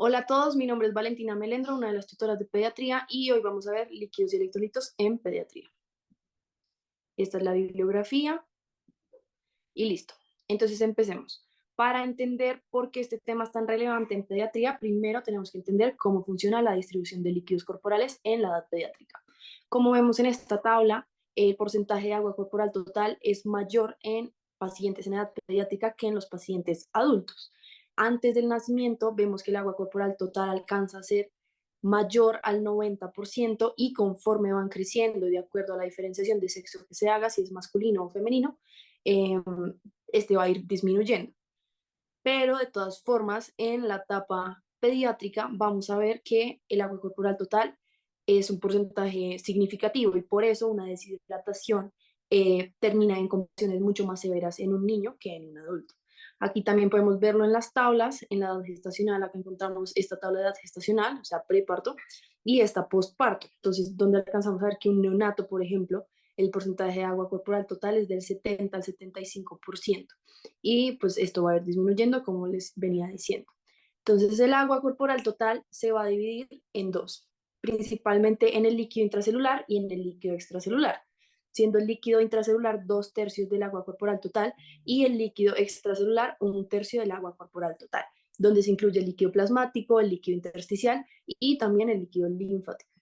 Hola a todos, mi nombre es Valentina Melendro, una de las tutoras de pediatría y hoy vamos a ver líquidos y electrolitos en pediatría. Esta es la bibliografía y listo. Entonces empecemos. Para entender por qué este tema es tan relevante en pediatría, primero tenemos que entender cómo funciona la distribución de líquidos corporales en la edad pediátrica. Como vemos en esta tabla, el porcentaje de agua corporal total es mayor en pacientes en edad pediátrica que en los pacientes adultos. Antes del nacimiento vemos que el agua corporal total alcanza a ser mayor al 90% y conforme van creciendo, de acuerdo a la diferenciación de sexo que se haga, si es masculino o femenino, eh, este va a ir disminuyendo. Pero de todas formas, en la etapa pediátrica vamos a ver que el agua corporal total es un porcentaje significativo y por eso una deshidratación termina en condiciones mucho más severas en un niño que en un adulto. Aquí también podemos verlo en las tablas, en la edad gestacional, acá encontramos esta tabla de edad gestacional, o sea, preparto, y esta postparto. Entonces, donde alcanzamos a ver que un neonato, por ejemplo, el porcentaje de agua corporal total es del 70 al 75% y pues esto va a ir disminuyendo como les venía diciendo. Entonces el agua corporal total se va a dividir en dos, principalmente en el líquido intracelular y en el líquido extracelular, siendo el líquido intracelular 2/3 del agua corporal total y el líquido extracelular 1/3 del agua corporal total, donde se incluye el líquido plasmático, el líquido intersticial y también el líquido linfático.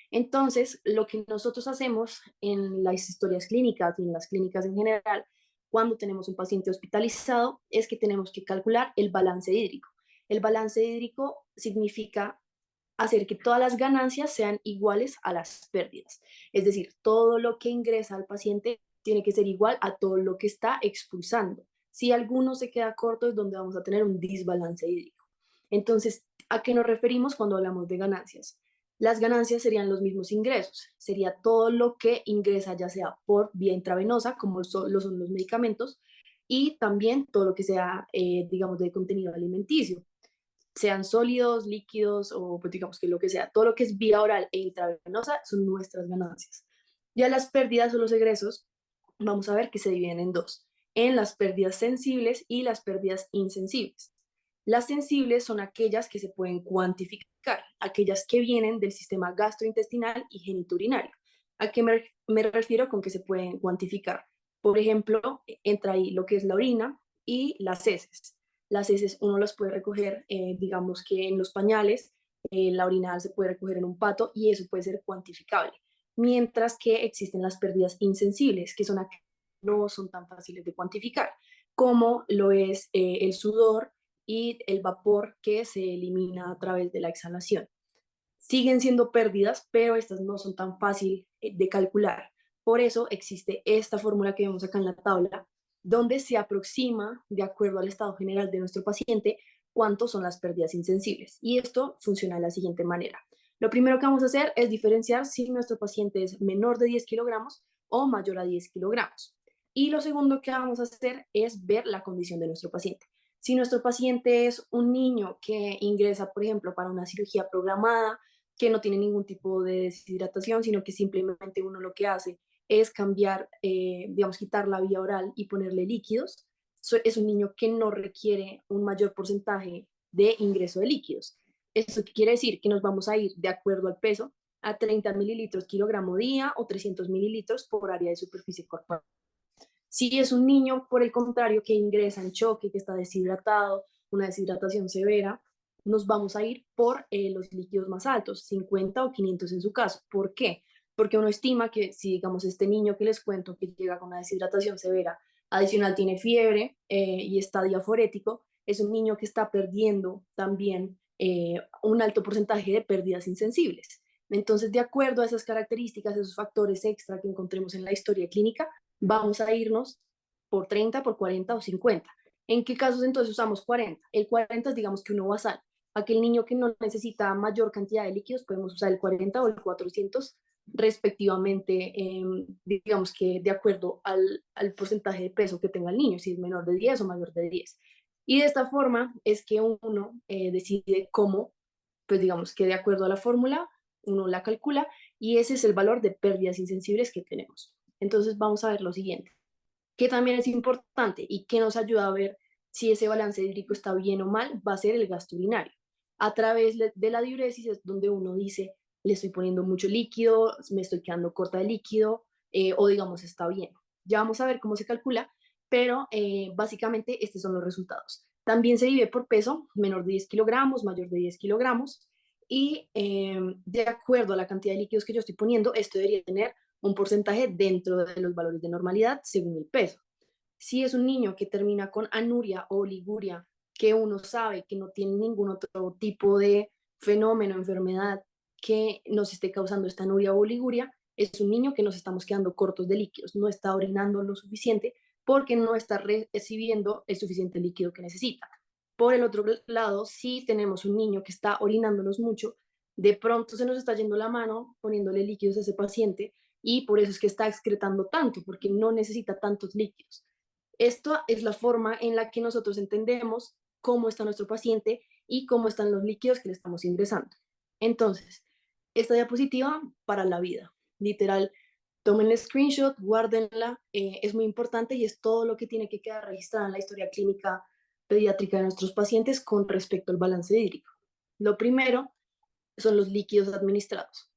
Entonces, lo que nosotros hacemos en las historias clínicas y en las clínicas en general, cuando tenemos un paciente hospitalizado, es que tenemos que calcular el balance hídrico. El balance hídrico significa hacer que todas las ganancias sean iguales a las pérdidas. Es decir, todo lo que ingresa al paciente tiene que ser igual a todo lo que está expulsando. Si alguno se queda corto es donde vamos a tener un desbalance hídrico. Entonces, ¿a qué nos referimos cuando hablamos de ganancias? Las ganancias serían los mismos ingresos, sería todo lo que ingresa ya sea por vía intravenosa, como lo son los medicamentos, y también todo lo que sea, digamos, de contenido alimenticio, sean sólidos, líquidos o pues digamos que lo que sea, todo lo que es vía oral e intravenosa son nuestras ganancias. Ya las pérdidas o los egresos, vamos a ver que se dividen en dos, en las pérdidas sensibles y las pérdidas insensibles. Las sensibles son aquellas que se pueden cuantificar, aquellas que vienen del sistema gastrointestinal y genitourinario. ¿A qué me refiero con que se pueden cuantificar? Por ejemplo, entra ahí lo que es la orina y las heces. Las heces uno las puede recoger, digamos que en los pañales, la orina se puede recoger en un pato y eso puede ser cuantificable. Mientras que existen las pérdidas insensibles, que son aquellas que no son tan fáciles de cuantificar, como lo es el sudor y el vapor que se elimina a través de la exhalación. Siguen siendo pérdidas, pero estas no son tan fáciles de calcular. Por eso existe esta fórmula que vemos acá en la tabla, donde se aproxima, de acuerdo al estado general de nuestro paciente, cuántos son las pérdidas insensibles. Y esto funciona de la siguiente manera. Lo primero que vamos a hacer es diferenciar si nuestro paciente es menor de 10 kilogramos o mayor a 10 kilogramos. Y lo segundo que vamos a hacer es ver la condición de nuestro paciente. Si nuestro paciente es un niño que ingresa, por ejemplo, para una cirugía programada, que no tiene ningún tipo de deshidratación, sino que simplemente uno lo que hace es cambiar, digamos, quitar la vía oral y ponerle líquidos. Es un niño que no requiere un mayor porcentaje de ingreso de líquidos. ¿Eso qué quiere decir? Que nos vamos a ir de acuerdo al peso a 30 mililitros kilogramo día o 300 mililitros por área de superficie corporal. Si es un niño, por el contrario, que ingresa en choque, que está deshidratado, una deshidratación severa, nos vamos a ir por los líquidos más altos, 50 o 500 en su caso. ¿Por qué? Porque uno estima que si, digamos, este niño que les cuento que llega con una deshidratación severa, adicional tiene fiebre y está diaforético, es un niño que está perdiendo también un alto porcentaje de pérdidas insensibles. Entonces, de acuerdo a esas características, esos factores extra que encontremos en la historia clínica, vamos a irnos por 30, por 40 o 50. ¿En qué casos entonces usamos 40? El 40 es digamos que uno basal. Aquel niño que no necesita mayor cantidad de líquidos, podemos usar el 40 o el 400 respectivamente, digamos que de acuerdo al porcentaje de peso que tenga el niño, si es menor de 10 o mayor de 10. Y de esta forma es que uno decide cómo, pues digamos que de acuerdo a la fórmula, uno la calcula y ese es el valor de pérdidas insensibles que tenemos. Entonces vamos a ver lo siguiente, que también es importante y que nos ayuda a ver si ese balance hídrico está bien o mal, va a ser el gasto urinario. A través de la diuresis es donde uno dice, le estoy poniendo mucho líquido, me estoy quedando corta de líquido, o digamos, está bien. Ya vamos a ver cómo se calcula, pero básicamente estos son los resultados. También se divide por peso, menor de 10 kilogramos, mayor de 10 kilogramos, y de acuerdo a la cantidad de líquidos que yo estoy poniendo, esto debería tener un porcentaje dentro de los valores de normalidad según el peso. Si es un niño que termina con anuria o oliguria, que uno sabe que no tiene ningún otro tipo de fenómeno, enfermedad que nos esté causando esta anuria o oliguria, es un niño que nos estamos quedando cortos de líquidos, no está orinando lo suficiente porque no está recibiendo el suficiente líquido que necesita. Por el otro lado, si tenemos un niño que está orinándonos mucho, de pronto se nos está yendo la mano poniéndole líquidos a ese paciente y por eso es que está excretando tanto, porque no necesita tantos líquidos. Esto es la forma en la que nosotros entendemos cómo está nuestro paciente y cómo están los líquidos que le estamos ingresando. Entonces, esta diapositiva para la vida, literal, tomen el screenshot, guárdenla, es muy importante y es todo lo que tiene que quedar registrado en la historia clínica pediátrica de nuestros pacientes con respecto al balance hídrico. Lo primero son los líquidos administrados.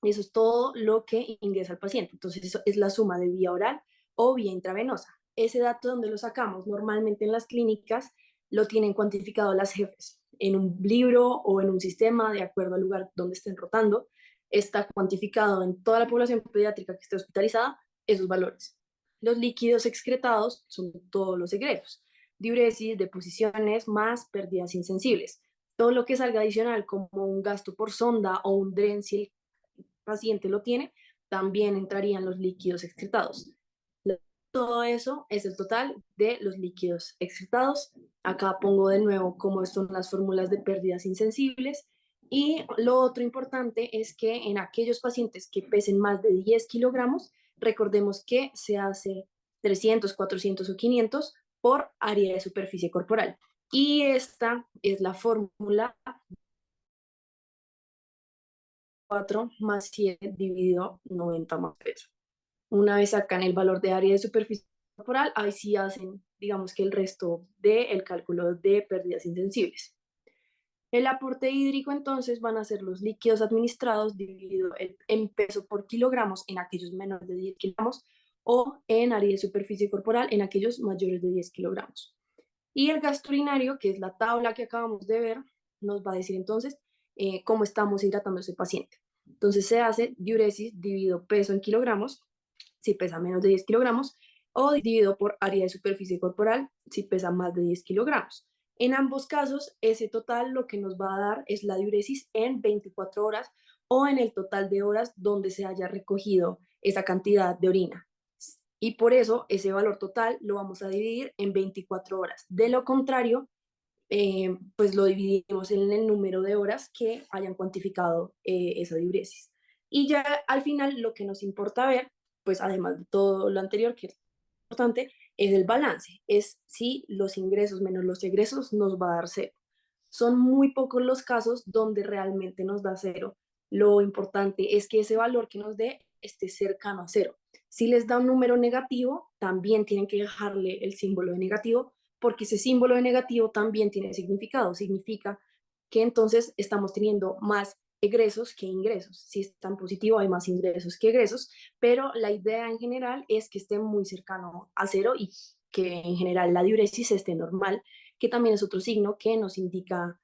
Eso es todo lo que ingresa al paciente. Entonces, eso es la suma de vía oral o vía intravenosa. Ese dato, donde lo sacamos? Normalmente en las clínicas lo tienen cuantificado las jefes en un libro o en un sistema, de acuerdo al lugar donde estén rotando. Está cuantificado en toda la población pediátrica que esté hospitalizada esos valores. Los líquidos excretados son todos los egresos, diuresis, deposiciones, más pérdidas insensibles. Todo lo que salga adicional, como un gasto por sonda o un DREN, si el paciente lo tiene, también entrarían los líquidos excretados. Todo eso es el total de los líquidos excretados. Acá pongo de nuevo cómo son las fórmulas de pérdidas insensibles. Y lo otro importante es que en aquellos pacientes que pesen más de 10 kilogramos, recordemos que se hace 300, 400 o 500 por área de superficie corporal. Y esta es la fórmula 4 más 7 dividido 90 más peso. Una vez sacan el valor de área de superficie corporal, ahí sí hacen, digamos que el resto del cálculo de pérdidas insensibles. El aporte hídrico entonces van a ser los líquidos administrados dividido en peso por kilogramos en aquellos menores de 10 kilogramos o en área de superficie corporal en aquellos mayores de 10 kilogramos. Y el gasto urinario, que es la tabla que acabamos de ver, nos va a decir entonces cómo estamos hidratando a ese paciente. Entonces se hace diuresis dividido peso en kilogramos, si pesa menos de 10 kilogramos, o dividido por área de superficie corporal, si pesa más de 10 kilogramos. En ambos casos, ese total lo que nos va a dar es la diuresis en 24 horas o en el total de horas donde se haya recogido esa cantidad de orina. Y por eso ese valor total lo vamos a dividir en 24 horas. De lo contrario, pues lo dividimos en el número de horas que hayan cuantificado esa diuresis. Y ya al final lo que nos importa ver, pues además de todo lo anterior que es importante, es el balance, es si los ingresos menos los egresos nos va a dar cero. Son muy pocos los casos donde realmente nos da cero. Lo importante es que ese valor que nos dé esté cercano a cero. Si les da un número negativo, también tienen que dejarle el símbolo de negativo, porque ese símbolo de negativo también tiene significado. Significa que entonces estamos teniendo más egresos que ingresos. Si es tan positivo, hay más ingresos que egresos, pero la idea en general es que esté muy cercano a cero y que en general la diuresis esté normal, que también es otro signo que nos indica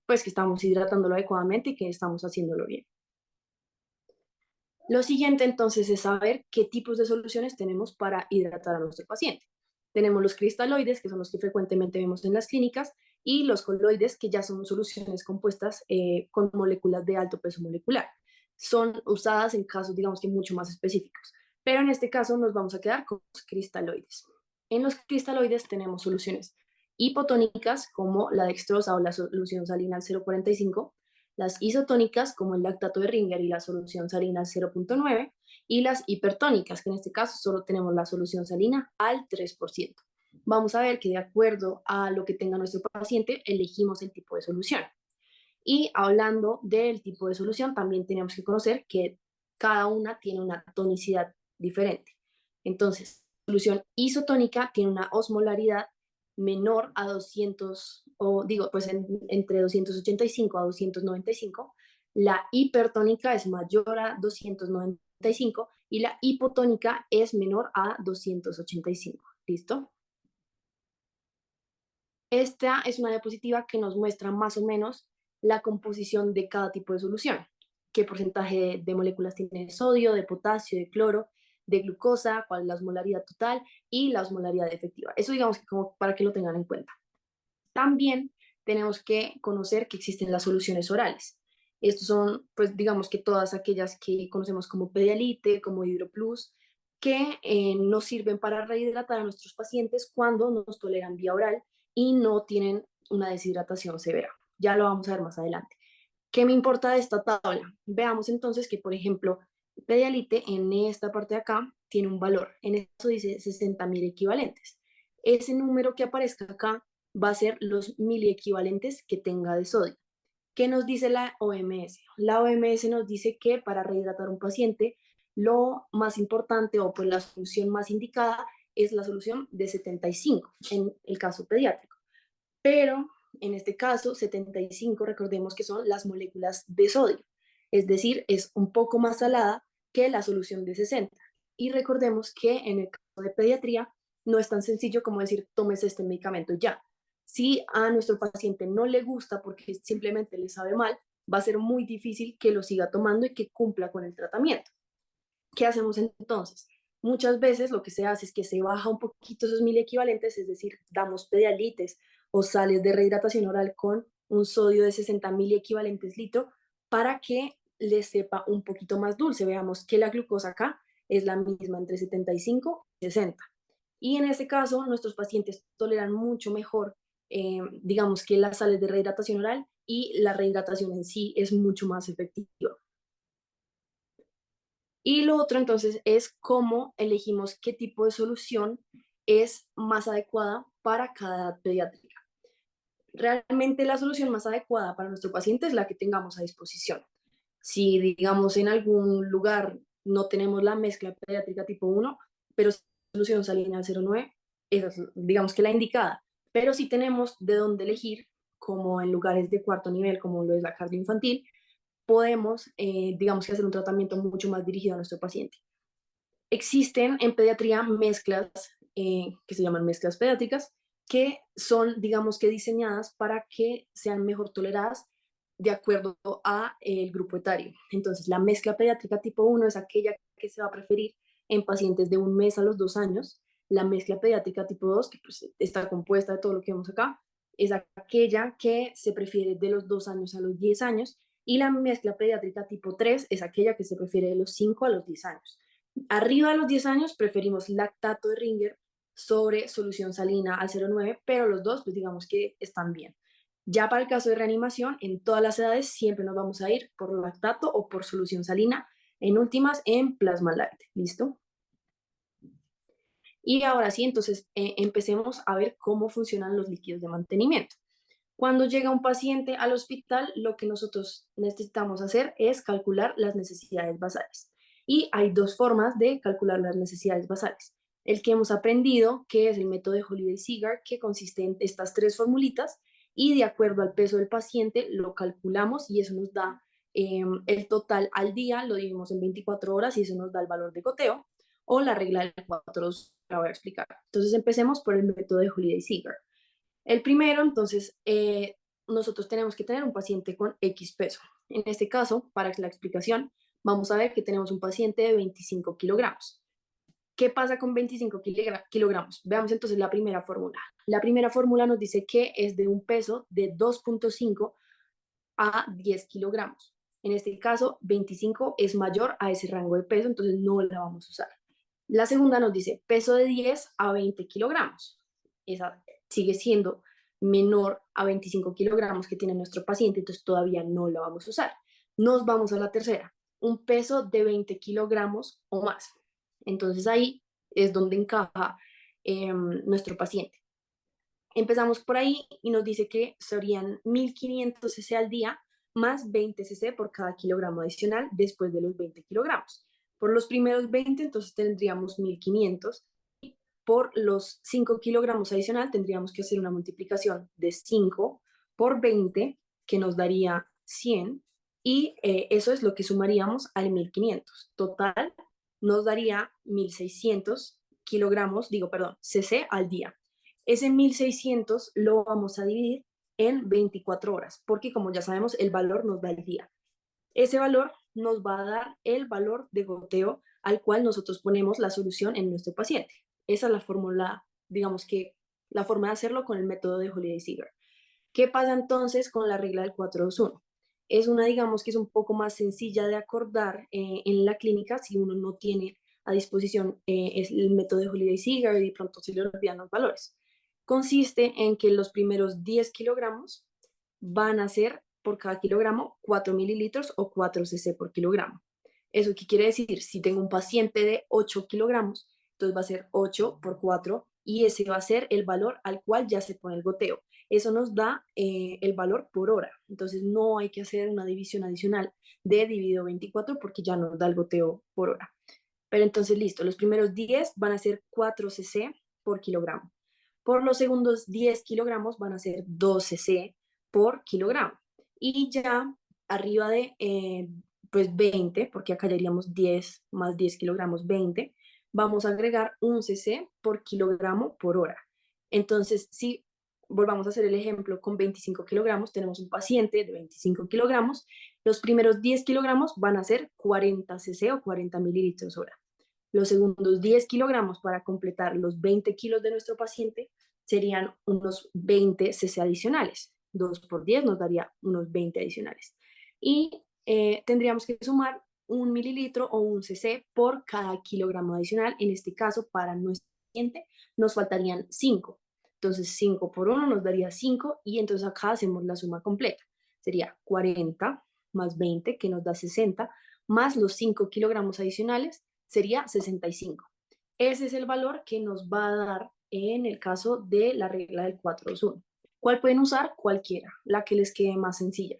pues que estamos hidratándolo adecuadamente y que estamos haciéndolo bien. Lo siguiente entonces es saber qué tipos de soluciones tenemos para hidratar a nuestro paciente. Tenemos los cristaloides, que son los que frecuentemente vemos en las clínicas, y los coloides, que ya son soluciones compuestas con moléculas de alto peso molecular. Son usadas en casos, digamos que mucho más específicos, pero en este caso nos vamos a quedar con los cristaloides. En los cristaloides tenemos soluciones hipotónicas, como la dextrosa o la solución salina al 0,45, las isotónicas, como el lactato de Ringer y la solución salina al 0,9, y las hipertónicas, que en este caso solo tenemos la solución salina al 3%. Vamos a ver que de acuerdo a lo que tenga nuestro paciente, elegimos el tipo de solución. Y hablando del tipo de solución, también tenemos que conocer que cada una tiene una tonicidad diferente. Entonces, la solución isotónica tiene una osmolaridad menor a 200, o digo, pues entre 285 a 295, la hipertónica es mayor a 295 y la hipotónica es menor a 285. ¿Listo? Esta es una diapositiva que nos muestra más o menos la composición de cada tipo de solución. Qué porcentaje de moléculas tiene de sodio, de potasio, de cloro, de glucosa, cuál es la osmolaridad total y la osmolaridad efectiva. Eso digamos que como para que lo tengan en cuenta. También tenemos que conocer que existen las soluciones orales. Estos son, pues digamos que todas aquellas que conocemos como Pedialite, como HidroPlus, que nos sirven para rehidratar a nuestros pacientes cuando nos toleran vía oral y no tienen una deshidratación severa. Ya lo vamos a ver más adelante. ¿Qué me importa de esta tabla? Veamos entonces que, por ejemplo, Pedialite en esta parte de acá tiene un valor. En esto dice 60.000 equivalentes. Ese número que aparezca acá va a ser los miliequivalentes que tenga de sodio. ¿Qué nos dice la OMS? La OMS nos dice que para rehidratar un paciente, lo más importante o pues la solución más indicada es la solución de 75 en el caso pediátrico. Pero en este caso, 75, recordemos que son las moléculas de sodio, es decir, es un poco más salada que la solución de 60. Y recordemos que en el caso de pediatría no es tan sencillo como decir, tomes este medicamento ya. Si a nuestro paciente no le gusta porque simplemente le sabe mal, va a ser muy difícil que lo siga tomando y que cumpla con el tratamiento. ¿Qué hacemos entonces? Muchas veces lo que se hace es que se baja un poquito esos mil equivalentes, es decir, damos pedialites o sales de rehidratación oral con un sodio de 60.000 equivalentes litro para que le sepa un poquito más dulce. Veamos que la glucosa acá es la misma entre 75 y 60. Y en este caso, nuestros pacientes toleran mucho mejor, digamos que las sales de rehidratación oral y la rehidratación en sí es mucho más efectiva. Y lo otro entonces es cómo elegimos qué tipo de solución es más adecuada para cada edad pediátrica. Realmente la solución más adecuada para nuestro paciente es la que tengamos a disposición. Si, digamos, en algún lugar no tenemos la mezcla pediátrica tipo 1, pero solución salina 0,9, esa es, digamos que la indicada. Pero si tenemos de dónde elegir, como en lugares de cuarto nivel, como lo es la cardio infantil, podemos, digamos que hacer un tratamiento mucho más dirigido a nuestro paciente. Existen en pediatría mezclas que se llaman mezclas pediátricas, que son, digamos que diseñadas para que sean mejor toleradas de acuerdo a el grupo etario. Entonces, la mezcla pediátrica tipo 1 es aquella que se va a preferir en pacientes de 1 mes a los 2 años. La mezcla pediátrica tipo 2, que pues, está compuesta de todo lo que vemos acá, es aquella que se prefiere de los 2 años a los 10 años. Y la mezcla pediátrica tipo 3 es aquella que se prefiere de los 5 a los 10 años. Arriba de los 10 años preferimos lactato de Ringer sobre solución salina al 0,9, pero los dos, pues digamos que están bien. Ya para el caso de reanimación, en todas las edades siempre nos vamos a ir por lactato o por solución salina, en últimas en plasma light. ¿Listo? Y ahora sí, entonces empecemos a ver cómo funcionan los líquidos de mantenimiento. Cuando llega un paciente al hospital, lo que nosotros necesitamos hacer es calcular las necesidades basales. Y hay dos formas de calcular las necesidades basales. El que hemos aprendido, que es el método de Holiday-Seagar, que consiste en estas tres formulitas, y de acuerdo al peso del paciente lo calculamos y eso nos da el total al día, lo dividimos en 24 horas y eso nos da el valor de goteo, o la regla de 4, la voy a explicar. Entonces empecemos por el método de Holiday-Seagar. El primero, entonces, nosotros tenemos que tener un paciente con X peso. En este caso, para la explicación, vamos a ver que tenemos un paciente de 25 kilogramos. ¿Qué pasa con 25 kilogramos? Veamos entonces la primera fórmula. La primera fórmula nos dice que es de un peso de 2,5 a 10 kilogramos. En este caso, 25 es mayor a ese rango de peso, entonces no la vamos a usar. La segunda nos dice peso de 10 a 20 kilogramos. Esa sigue siendo menor a 25 kilogramos que tiene nuestro paciente, entonces todavía no la vamos a usar. Nos vamos a la tercera, un peso de 20 kilogramos o más. Entonces ahí es donde encaja nuestro paciente. Empezamos por ahí y nos dice que serían 1.500 cc al día más 20 cc por cada kilogramo adicional después de los 20 kilogramos. Por los primeros 20, entonces tendríamos 1.500. por los 5 kilogramos adicional tendríamos que hacer una multiplicación de 5 por 20, que nos daría 100, y eso es lo que sumaríamos al 1500. Total, nos daría 1600 kilogramos, cc al día. Ese 1600 lo vamos a dividir en 24 horas, porque como ya sabemos, el valor nos da el día. Ese valor nos va a dar el valor de goteo al cual nosotros ponemos la solución en nuestro paciente. Esa es la fórmula, digamos que la forma de hacerlo con el método de Holiday-Seeger. ¿Qué pasa entonces con la regla del 4-2-1? Es una, digamos que es un poco más sencilla de acordar en la clínica si uno no tiene a disposición el método de Holiday-Seeger y pronto se le olvidan los valores. Consiste en que los primeros 10 kilogramos van a ser por cada kilogramo 4 mililitros o 4 cc por kilogramo. ¿Eso qué quiere decir? Si tengo un paciente de 8 kilogramos, entonces va a ser 8 por 4 y ese va a ser el valor al cual ya se pone el goteo. Eso nos da el valor por hora. Entonces no hay que hacer una división adicional de dividido 24 porque ya nos da el goteo por hora. Pero entonces listo, los primeros 10 van a ser 4 cc por kilogramo. Por los segundos 10 kilogramos van a ser 2 cc por kilogramo. Y ya arriba de pues 20, porque acá ya iríamos 10 más 10 kilogramos, 20, vamos a agregar 1 cc por kilogramo por hora. Entonces, si volvamos a hacer el ejemplo con 25 kilogramos, tenemos un paciente de 25 kilogramos, los primeros 10 kilogramos van a ser 40 cc o 40 mililitros hora. Los segundos 10 kilogramos para completar los 20 kilos de nuestro paciente serían unos 20 cc adicionales. 2 por 10 nos daría unos 20 adicionales. Y tendríamos que sumar 1 mililitro o 1 cc por cada kilogramo adicional. En este caso, para nuestro paciente, nos faltarían 5. Entonces, 5 por 1 nos daría 5 y entonces acá hacemos la suma completa. Sería 40 más 20, que nos da 60, más los 5 kilogramos adicionales, sería 65. Ese es el valor que nos va a dar en el caso de la regla del 4-2-1. ¿Cuál pueden usar? Cualquiera, la que les quede más sencilla.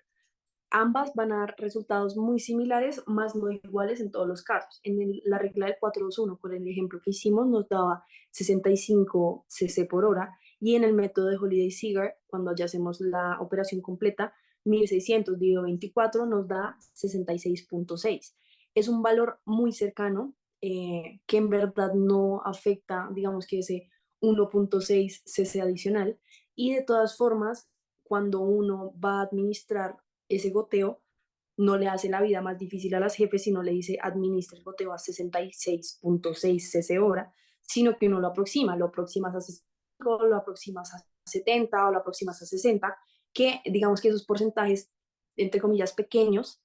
Ambas van a dar resultados muy similares, más no iguales en todos los casos. La regla del 4-2-1, por el ejemplo que hicimos, nos daba 65 cc por hora, y en el método de Holiday-Seeger, cuando ya hacemos la operación completa, 1600 dividido 24 nos da 66.6. Es un valor muy cercano, que en verdad no afecta, digamos que ese 1.6 cc adicional, y de todas formas, cuando uno va a administrar ese goteo, no le hace la vida más difícil a las jefes, sino le dice administra el goteo a 66.6 cc hora, sino que uno lo aproximas a 65, lo aproximas a 70 o lo aproximas a 60, que digamos que esos porcentajes, entre comillas, pequeños,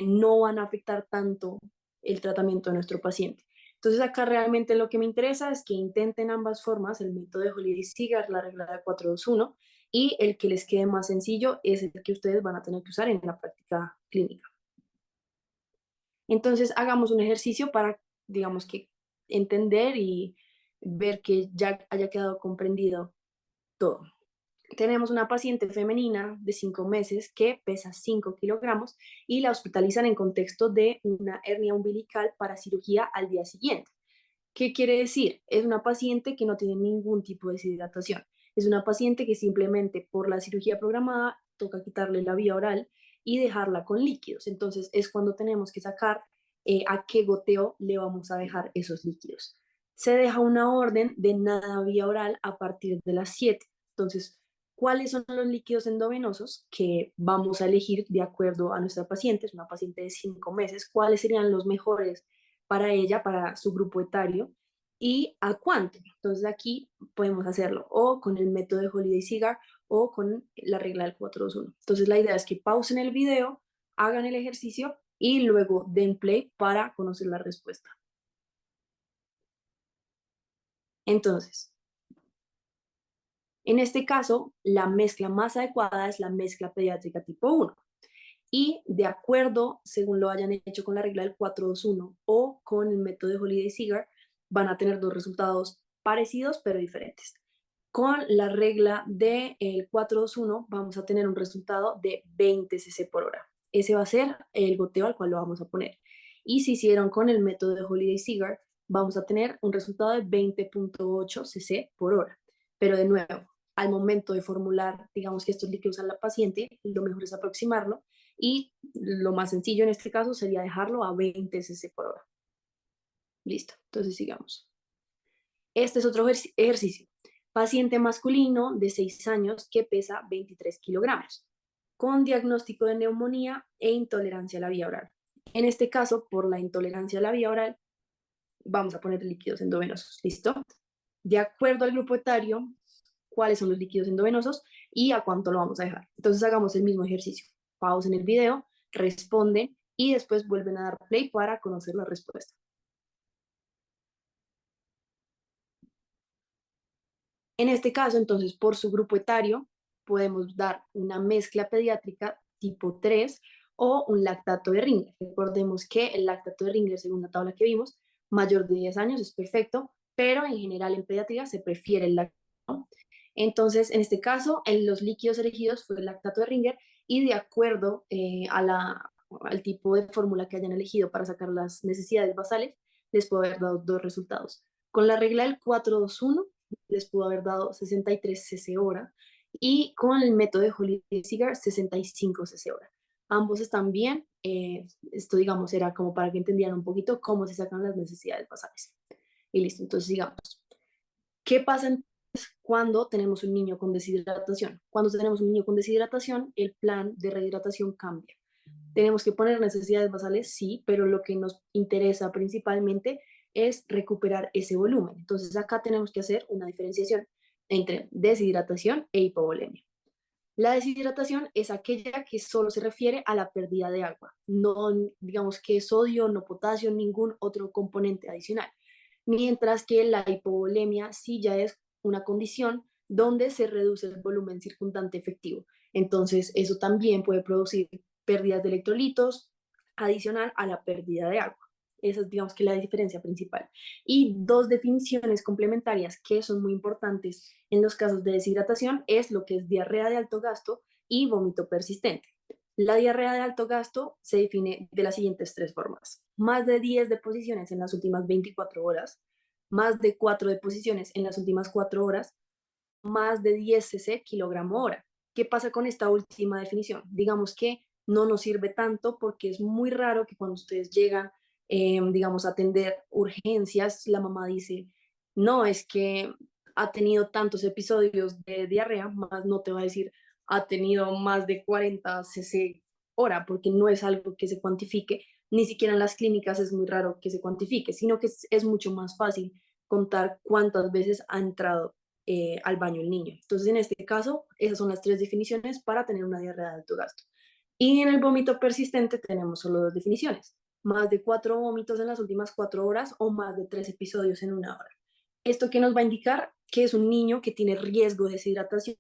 no van a afectar tanto el tratamiento de nuestro paciente. Entonces acá realmente lo que me interesa es que intenten ambas formas, el método de Holiday-Seeger, la regla de 4-2-1, y el que les quede más sencillo es el que ustedes van a tener que usar en la práctica clínica. Entonces hagamos un ejercicio para, digamos que, entender y ver que ya haya quedado comprendido todo. Tenemos una paciente femenina de 5 meses que pesa 5 kilogramos y la hospitalizan en contexto de una hernia umbilical para cirugía al día siguiente. ¿Qué quiere decir? Es una paciente que no tiene ningún tipo de deshidratación. Es una paciente que simplemente por la cirugía programada toca quitarle la vía oral y dejarla con líquidos. Entonces es cuando tenemos que sacar a qué goteo le vamos a dejar esos líquidos. Se deja una orden de nada vía oral a partir de las 7. Entonces, ¿cuáles son los líquidos endovenosos que vamos a elegir de acuerdo a nuestra paciente? Es una paciente de 5 meses. ¿Cuáles serían los mejores para ella, para su grupo etario, y a cuánto? Entonces aquí podemos hacerlo o con el método de Holiday-Seeger o con la regla del 4-2-1. Entonces la idea es que pausen el video, hagan el ejercicio y luego den play para conocer la respuesta. Entonces, en este caso, la mezcla más adecuada es la mezcla pediátrica tipo 1. Y de acuerdo, según lo hayan hecho con la regla del 4-2-1 o con el método de Holiday-Seeger, van a tener dos resultados parecidos pero diferentes. Con la regla del 4-2-1 vamos a tener un resultado de 20 cc por hora. Ese va a ser el goteo al cual lo vamos a poner. Y si hicieron con el método de Holiday-Seeger, vamos a tener un resultado de 20.8 cc por hora. Pero de nuevo, al momento de formular, digamos que estos líquidos a la paciente, lo mejor es aproximarlo y lo más sencillo en este caso sería dejarlo a 20 cc por hora. Listo, entonces sigamos. Este es otro ejercicio. Paciente masculino de 6 años que pesa 23 kilogramos, con diagnóstico de neumonía e intolerancia a la vía oral. En este caso, por la intolerancia a la vía oral, vamos a poner líquidos endovenosos. ¿Listo? De acuerdo al grupo etario, cuáles son los líquidos endovenosos y a cuánto lo vamos a dejar. Entonces hagamos el mismo ejercicio. Pausen el video, responden y después vuelven a dar play para conocer la respuesta. En este caso, entonces, por su grupo etario, podemos dar una mezcla pediátrica tipo 3 o un lactato de Ringer. Recordemos que el lactato de Ringer, según la tabla que vimos, mayor de 10 años es perfecto, pero en general en pediatría se prefiere el lactato, ¿no? Entonces, en este caso, en los líquidos elegidos fue el lactato de Ringer y de acuerdo al tipo de fórmula que hayan elegido para sacar las necesidades basales, les puedo haber dado dos resultados. Con la regla del 4-2-1, les pudo haber dado 63 cc hora y con el método de Holy-Cigar 65 cc hora. Ambos están bien, esto digamos era como para que entendieran un poquito cómo se sacan las necesidades basales. Y listo, entonces digamos, ¿qué pasa entonces cuando tenemos un niño con deshidratación? Cuando tenemos un niño con deshidratación, el plan de rehidratación cambia. Tenemos que poner necesidades basales, sí, pero lo que nos interesa principalmente es recuperar ese volumen. Entonces acá tenemos que hacer una diferenciación entre deshidratación e hipovolemia. La deshidratación es aquella que solo se refiere a la pérdida de agua, no digamos que sodio, no potasio, ningún otro componente adicional. Mientras que la hipovolemia sí ya es una condición donde se reduce el volumen circundante efectivo. Entonces eso también puede producir pérdidas de electrolitos adicional a la pérdida de agua. Esa es, digamos que, la diferencia principal. Y dos definiciones complementarias que son muy importantes en los casos de deshidratación es lo que es diarrea de alto gasto y vómito persistente. La diarrea de alto gasto se define de las siguientes tres formas. Más de 10 deposiciones en las últimas 24 horas, más de 4 deposiciones en las últimas 4 horas, más de 10 cc kilogramo hora. ¿Qué pasa con esta última definición? Digamos que no nos sirve tanto porque es muy raro que cuando ustedes llegan, digamos, a atender urgencias, la mamá dice, no, es que ha tenido tantos episodios de diarrea, más no te va a decir, ha tenido más de 40 cc hora, porque no es algo que se cuantifique, ni siquiera en las clínicas es muy raro que se cuantifique, sino que es mucho más fácil contar cuántas veces ha entrado al baño el niño. Entonces, en este caso, esas son las tres definiciones para tener una diarrea de alto gasto. Y en el vómito persistente tenemos solo dos definiciones, más de 4 vómitos en las últimas 4 horas o más de 3 episodios en una hora. ¿Esto qué nos va a indicar? Que es un niño que tiene riesgo de deshidratación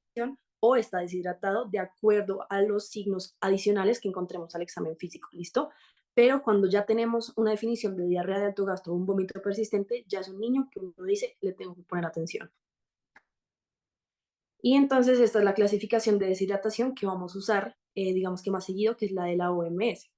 o está deshidratado de acuerdo a los signos adicionales que encontremos al examen físico, ¿listo? Pero cuando ya tenemos una definición de diarrea de alto gasto o un vómito persistente, ya es un niño que uno dice, le tengo que poner atención. Y entonces esta es la clasificación de deshidratación que vamos a usar, digamos que más seguido, que es la de la OMS.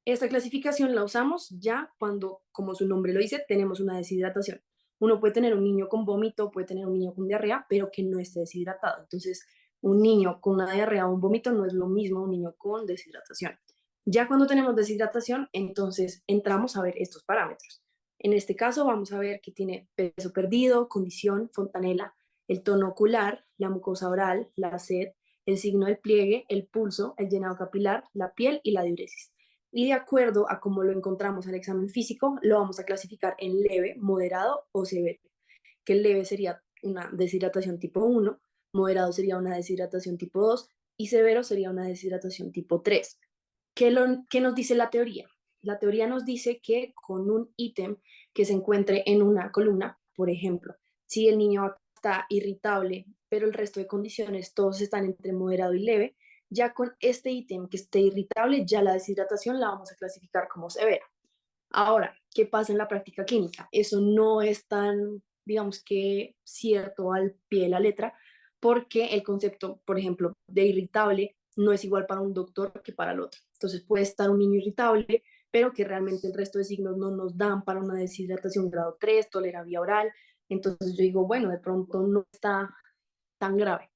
Esta clasificación la usamos ya cuando, como su nombre lo dice, tenemos una deshidratación. Uno puede tener un niño con vómito, puede tener un niño con diarrea, pero que no esté deshidratado. Entonces, un niño con una diarrea o un vómito no es lo mismo a un niño con deshidratación. Ya cuando tenemos deshidratación, entonces entramos a ver estos parámetros. En este caso vamos a ver que tiene peso perdido, condición, fontanela, el tono ocular, la mucosa oral, la sed, el signo del pliegue, el pulso, el llenado capilar, la piel y la diuresis. Y de acuerdo a cómo lo encontramos en el examen físico, lo vamos a clasificar en leve, moderado o severo. Que el leve sería una deshidratación tipo 1, moderado sería una deshidratación tipo 2 y severo sería una deshidratación tipo 3. ¿Qué nos dice la teoría? La teoría nos dice que con un ítem que se encuentre en una columna, por ejemplo, si el niño está irritable, pero el resto de condiciones todos están entre moderado y leve, ya con este ítem que esté irritable, ya la deshidratación la vamos a clasificar como severa. Ahora, ¿qué pasa en la práctica clínica? Eso no es tan, digamos que, cierto al pie de la letra, porque el concepto, por ejemplo, de irritable no es igual para un doctor que para el otro. Entonces puede estar un niño irritable, pero que realmente el resto de signos no nos dan para una deshidratación grado 3, tolera vía oral. Entonces yo digo, bueno, de pronto no está tan grave.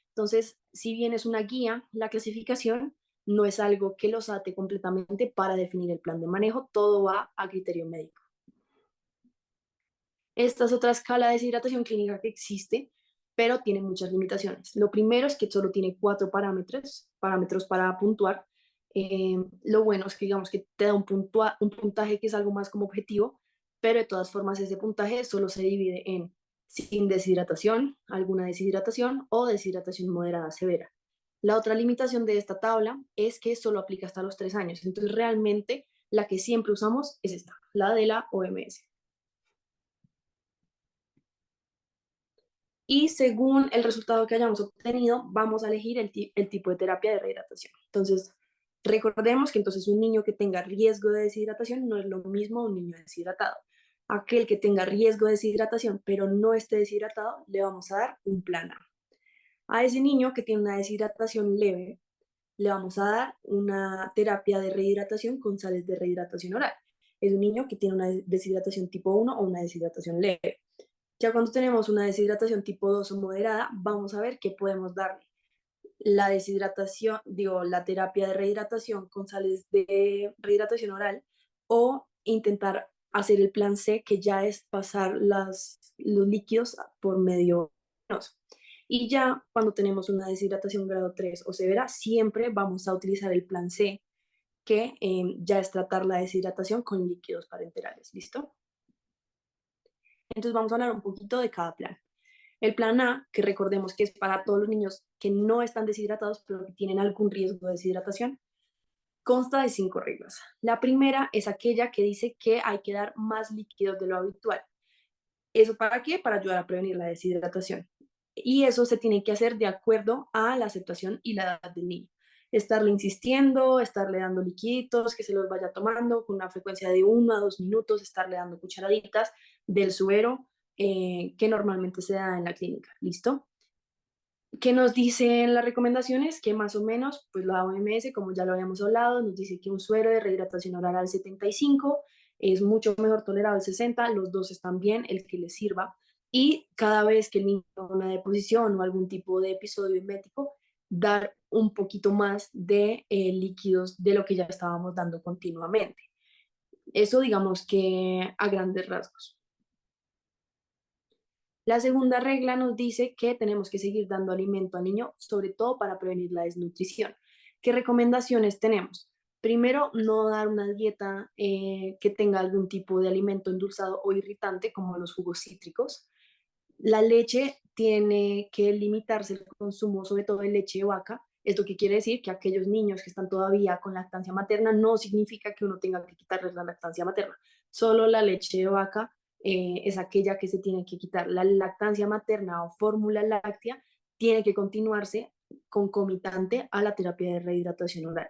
Entonces, si bien es una guía, la clasificación no es algo que los ate completamente para definir el plan de manejo, todo va a criterio médico. Esta es otra escala de deshidratación clínica que existe, pero tiene muchas limitaciones. Lo primero es que solo tiene 4 parámetros para puntuar. Lo bueno es que digamos que te da un puntaje que es algo más como objetivo, pero de todas formas ese puntaje solo se divide en sin deshidratación, alguna deshidratación o deshidratación moderada severa. La otra limitación de esta tabla es que solo aplica hasta los 3 años. Entonces realmente la que siempre usamos es esta, la de la OMS. Y según el resultado que hayamos obtenido, vamos a elegir el tipo de terapia de rehidratación. Entonces, recordemos que entonces un niño que tenga riesgo de deshidratación no es lo mismo a un niño deshidratado. Aquel que tenga riesgo de deshidratación pero no esté deshidratado, le vamos a dar un plan A. A ese niño que tiene una deshidratación leve, le vamos a dar una terapia de rehidratación con sales de rehidratación oral. Es un niño que tiene una deshidratación tipo 1 o una deshidratación leve. Ya cuando tenemos una deshidratación tipo 2 o moderada, vamos a ver qué podemos darle. La deshidratación, digo, la terapia de rehidratación con sales de rehidratación oral o intentar hacer el plan C, que ya es pasar los líquidos por medio venoso. Y ya cuando tenemos una deshidratación grado 3 o severa, siempre vamos a utilizar el plan C, que ya es tratar la deshidratación con líquidos parenterales. ¿Listo? Entonces vamos a hablar un poquito de cada plan. El plan A, que recordemos que es para todos los niños que no están deshidratados, pero que tienen algún riesgo de deshidratación, consta de 5 reglas. La primera es aquella que dice que hay que dar más líquidos de lo habitual. ¿Eso para qué? Para ayudar a prevenir la deshidratación. Y eso se tiene que hacer de acuerdo a la aceptación y la edad del niño. Estarle insistiendo, estarle dando liquiditos, que se los vaya tomando con una frecuencia de 1 a 2 minutos, estarle dando cucharaditas del suero que normalmente se da en la clínica. ¿Listo? ¿Qué nos dicen las recomendaciones? Que más o menos, pues la OMS, como ya lo habíamos hablado, nos dice que un suero de rehidratación oral al 75 es mucho mejor tolerado al 60, los dos están bien, el que les sirva. Y cada vez que el niño tenga una deposición o algún tipo de episodio emético, dar un poquito más de líquidos de lo que ya estábamos dando continuamente. Eso digamos que a grandes rasgos. La segunda regla nos dice que tenemos que seguir dando alimento al niño, sobre todo para prevenir la desnutrición. ¿Qué recomendaciones tenemos? Primero, no dar una dieta que tenga algún tipo de alimento endulzado o irritante, como los jugos cítricos. La leche tiene que limitarse el consumo, sobre todo de leche de vaca. ¿Esto qué quiere decir? Que aquellos niños que están todavía con lactancia materna no significa que uno tenga que quitarles la lactancia materna. Solo la leche de vaca es aquella que se tiene que quitar. La lactancia materna o fórmula láctea tiene que continuarse concomitante a la terapia de rehidratación oral.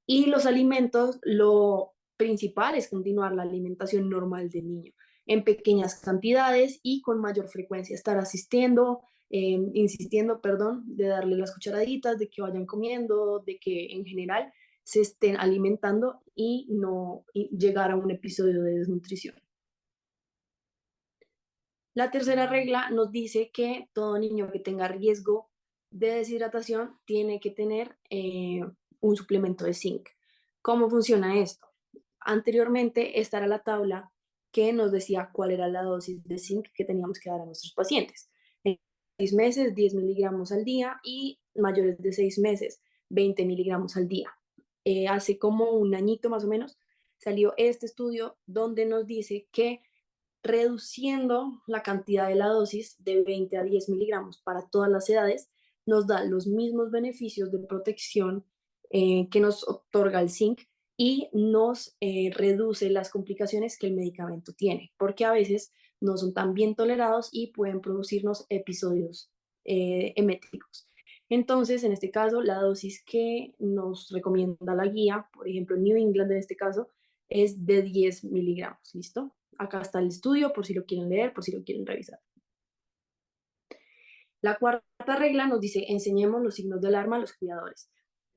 Y los alimentos, lo principal es continuar la alimentación normal del niño en pequeñas cantidades y con mayor frecuencia, estar insistiendo, perdón, de darle las cucharaditas, de que vayan comiendo, de que en general se estén alimentando y no llegar a un episodio de desnutrición. La tercera regla nos dice que todo niño que tenga riesgo de deshidratación tiene que tener un suplemento de zinc. ¿Cómo funciona esto? Anteriormente, esta era la tabla que nos decía cuál era la dosis de zinc que teníamos que dar a nuestros pacientes. En 6 meses, 10 miligramos al día y mayores de 6 meses, 20 miligramos al día. Hace como un añito más o menos salió este estudio donde nos dice que reduciendo la cantidad de la dosis de 20 a 10 miligramos para todas las edades, nos da los mismos beneficios de protección que nos otorga el zinc y nos reduce las complicaciones que el medicamento tiene, porque a veces no son tan bien tolerados y pueden producirnos episodios eméticos. Entonces, en este caso, la dosis que nos recomienda la guía, por ejemplo, New England en este caso, es de 10 miligramos, ¿listo? Acá está el estudio por si lo quieren leer, por si lo quieren revisar. La cuarta regla nos dice, enseñemos los signos de alarma a los cuidadores.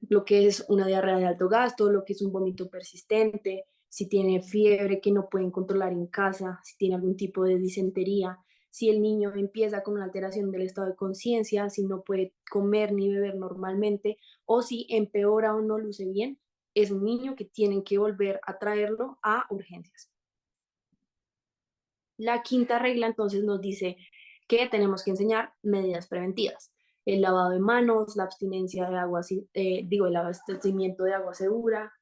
Lo que es una diarrea de alto gasto, lo que es un vómito persistente, si tiene fiebre que no pueden controlar en casa, si tiene algún tipo de disentería, si el niño empieza con una alteración del estado de conciencia, si no puede comer ni beber normalmente, o si empeora o no luce bien, es un niño que tienen que volver a traerlo a urgencias. La quinta regla entonces nos dice que tenemos que enseñar medidas preventivas. El lavado de manos, la abstinencia de agua, el abastecimiento de agua segura,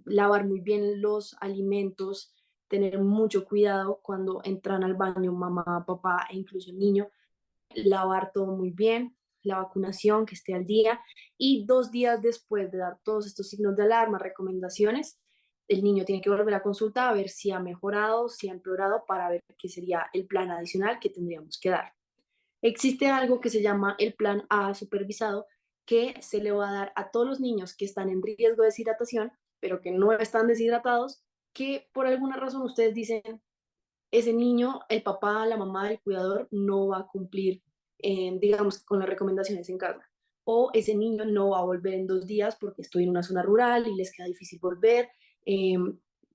lavar muy bien los alimentos, tener mucho cuidado cuando entran al baño mamá, papá e incluso el niño, lavar todo muy bien, la vacunación que esté al día y 2 días después de dar todos estos signos de alarma, recomendaciones, el niño tiene que volver a consultar a ver si ha mejorado, si ha empeorado para ver qué sería el plan adicional que tendríamos que dar. Existe algo que se llama el plan A supervisado que se le va a dar a todos los niños que están en riesgo de deshidratación, pero que no están deshidratados, que por alguna razón ustedes dicen, ese niño, el papá, la mamá, el cuidador no va a cumplir, digamos, con las recomendaciones en casa. O ese niño no va a volver en 2 días porque estoy en una zona rural y les queda difícil volver. Eh,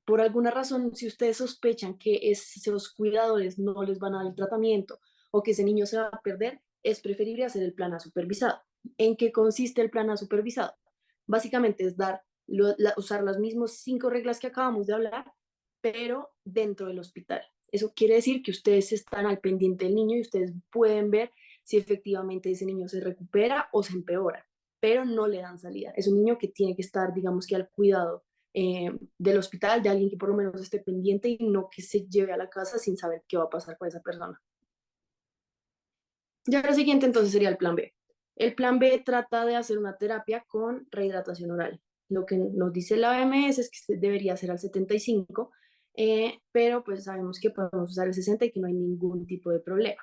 por alguna razón, si ustedes sospechan que esos cuidadores no les van a dar el tratamiento o que ese niño se va a perder, es preferible hacer el plan A supervisado. ¿En qué consiste el plan A supervisado? Básicamente es usar las mismas 5 reglas que acabamos de hablar, pero dentro del hospital. Eso quiere decir que ustedes están al pendiente del niño y ustedes pueden ver si efectivamente ese niño se recupera o se empeora, pero no le dan salida. Es un niño que tiene que estar, digamos que al cuidado del hospital, de alguien que por lo menos esté pendiente y no que se lleve a la casa sin saber qué va a pasar con esa persona. Ya lo siguiente entonces sería el plan B. El plan B trata de hacer una terapia con rehidratación oral. Lo que nos dice la OMS es que debería ser al 75, pero pues sabemos que podemos usar el 60 y que no hay ningún tipo de problema.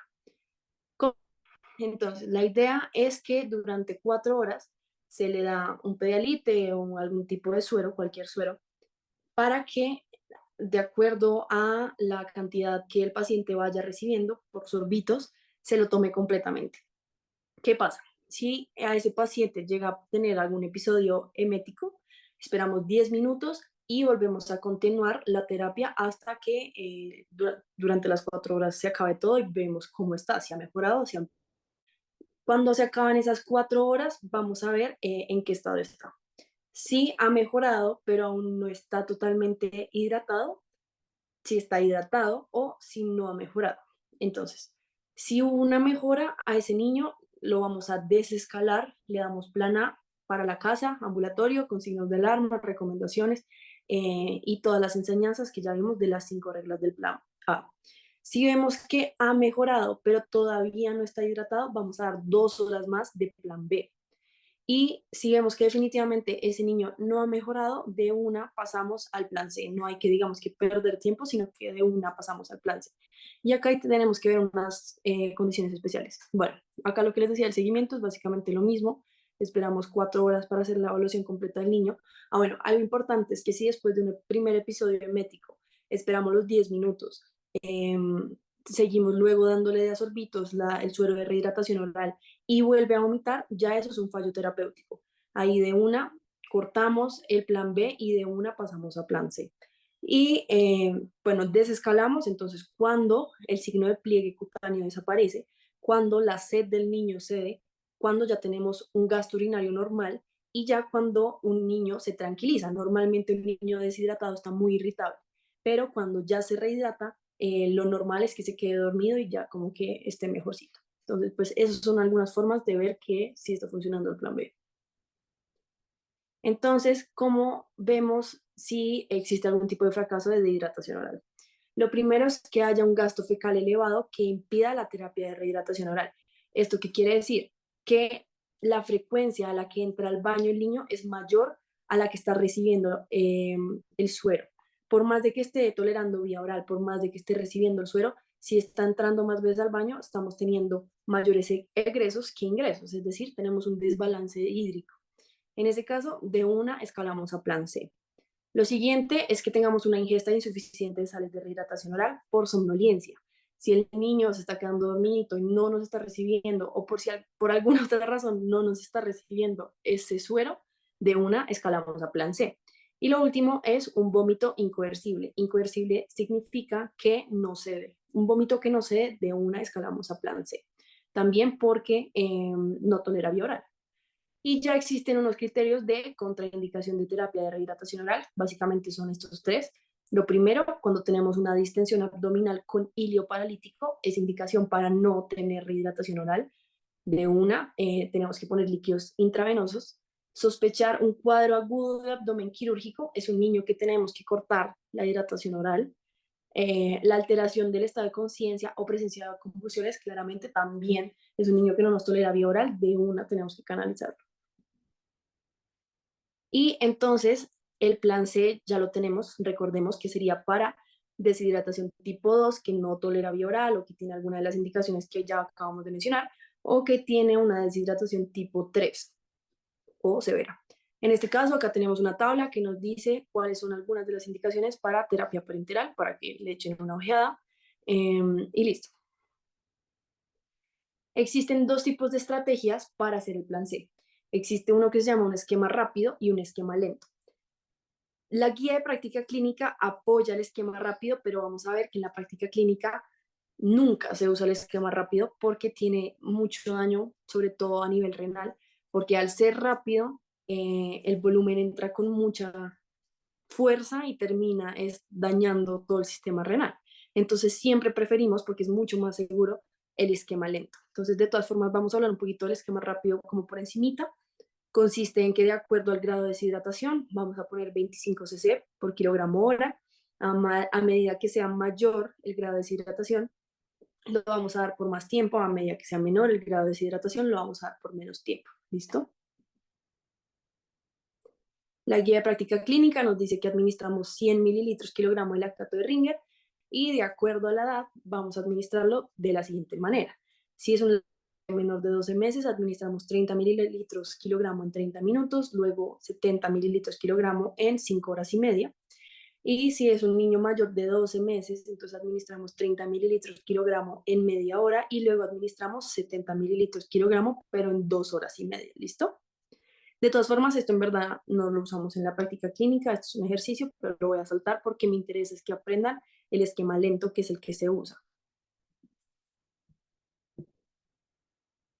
Entonces, la idea es que durante 4 horas se le da un pedialite o algún tipo de suero, cualquier suero, para que de acuerdo a la cantidad que el paciente vaya recibiendo por sorbitos, se lo tome completamente. ¿Qué pasa? Si a ese paciente llega a tener algún episodio emético, esperamos 10 minutos y volvemos a continuar la terapia hasta que durante las 4 horas se acabe todo y vemos cómo está, si ha mejorado, si ha... Cuando se acaban esas 4 horas, vamos a ver en qué estado está. Si ha mejorado, pero aún no está totalmente hidratado, si está hidratado o si no ha mejorado. Entonces, si hubo una mejora a ese niño, lo vamos a desescalar, le damos plan A para la casa, ambulatorio, con signos de alarma, recomendaciones y todas las enseñanzas que ya vimos de las 5 reglas del plan A. Si vemos que ha mejorado, pero todavía no está hidratado, vamos a dar 2 horas más de plan B. Y si vemos que definitivamente ese niño no ha mejorado, de una pasamos al plan C. No hay que, digamos, que perder tiempo, sino que de una pasamos al plan C. Y acá tenemos que ver unas condiciones especiales. Bueno, acá lo que les decía, el seguimiento es básicamente lo mismo. Esperamos 4 horas para hacer la evaluación completa del niño. Bueno, algo importante es que si después de un primer episodio emético esperamos los 10 minutos, eh, seguimos luego dándole de sorbitos el suero de rehidratación oral y vuelve a vomitar, ya eso es un fallo terapéutico. Ahí de una cortamos el plan B y de una pasamos a plan C. Y bueno, desescalamos, entonces cuando el signo de pliegue cutáneo desaparece, cuando la sed del niño cede, cuando ya tenemos un gasto urinario normal y ya cuando un niño se tranquiliza. Normalmente un niño deshidratado está muy irritable, pero cuando ya se rehidrata, lo normal es que se quede dormido y ya como que esté mejorcito. Entonces, pues esas son algunas formas de ver que sí está funcionando el plan B. Entonces, ¿cómo vemos si existe algún tipo de fracaso de deshidratación oral? Lo primero es que haya un gasto fecal elevado que impida la terapia de rehidratación oral. ¿Esto qué quiere decir? Que la frecuencia a la que entra al baño el niño es mayor a la que está recibiendo el suero. Por más de que esté tolerando vía oral, por más de que esté recibiendo el suero, si está entrando más veces al baño, estamos teniendo mayores egresos que ingresos, es decir, tenemos un desbalance hídrico. En ese caso, de una escalamos a plan C. Lo siguiente es que tengamos una ingesta insuficiente de sales de rehidratación oral por somnolencia. Si el niño se está quedando dormido y no nos está recibiendo, o por alguna otra razón no nos está recibiendo ese suero, de una escalamos a plan C. Y lo último es un vómito incoercible. Incoercible significa que no cede. Un vómito que no cede, de una escalamos a plan C. También porque no tolera vía oral. Y ya existen unos criterios de contraindicación de terapia de rehidratación oral. Básicamente son estos tres. Lo primero, cuando tenemos una distensión abdominal con hilio paralítico, es indicación para no tener rehidratación oral. De una, tenemos que poner líquidos intravenosos. Sospechar un cuadro agudo de abdomen quirúrgico, es un niño que tenemos que cortar la hidratación oral. La alteración del estado de conciencia o presencia de convulsiones, claramente también es un niño que no nos tolera vía oral, de una tenemos que canalizarlo. Y entonces el plan C ya lo tenemos, recordemos que sería para deshidratación tipo 2 que no tolera vía oral o que tiene alguna de las indicaciones que ya acabamos de mencionar, o que tiene una deshidratación tipo 3 o severa. En este caso, acá tenemos una tabla que nos dice cuáles son algunas de las indicaciones para terapia parenteral, para que le echen una ojeada. Y listo. Existen dos tipos de estrategias para hacer el plan C. Existe uno que se llama un esquema rápido y un esquema lento. La guía de práctica clínica apoya el esquema rápido, pero vamos a ver que en la práctica clínica nunca se usa el esquema rápido porque tiene mucho daño, sobre todo a nivel renal, porque al ser rápido, el volumen entra con mucha fuerza y termina dañando todo el sistema renal. Entonces siempre preferimos, porque es mucho más seguro, el esquema lento. Entonces, de todas formas, vamos a hablar un poquito del esquema rápido como por encimita. Consiste en que de acuerdo al grado de deshidratación, vamos a poner 25 cc por kilogramo hora. A medida que sea mayor el grado de deshidratación, lo vamos a dar por más tiempo. A medida que sea menor el grado de deshidratación, lo vamos a dar por menos tiempo. ¿Listo? La guía de práctica clínica nos dice que administramos 100 mililitros kilogramo de lactato de Ringer y de acuerdo a la edad vamos a administrarlo de la siguiente manera. Si es un menor de 12 meses, administramos 30 mililitros kilogramo en 30 minutos, luego 70 mililitros kilogramo en 5 horas y media. Y si es un niño mayor de 12 meses, entonces administramos 30 mililitros kilogramo en media hora y luego administramos 70 mililitros kilogramo, pero en 2 horas y media. ¿Listo? De todas formas, esto en verdad no lo usamos en la práctica clínica, esto es un ejercicio, pero lo voy a saltar porque mi interés es que aprendan el esquema lento, que es el que se usa.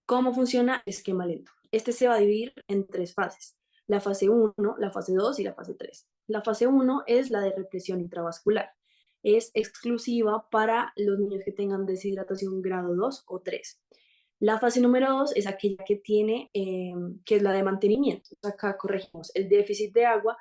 ¿Cómo funciona el esquema lento? Este se va a dividir en tres fases: la fase 1, la fase 2 y la fase 3. La fase 1 es la de represión intravascular. Es exclusiva para los niños que tengan deshidratación grado 2 o 3. La fase número 2 es aquella que tiene, que es la de mantenimiento. Acá corregimos el déficit de agua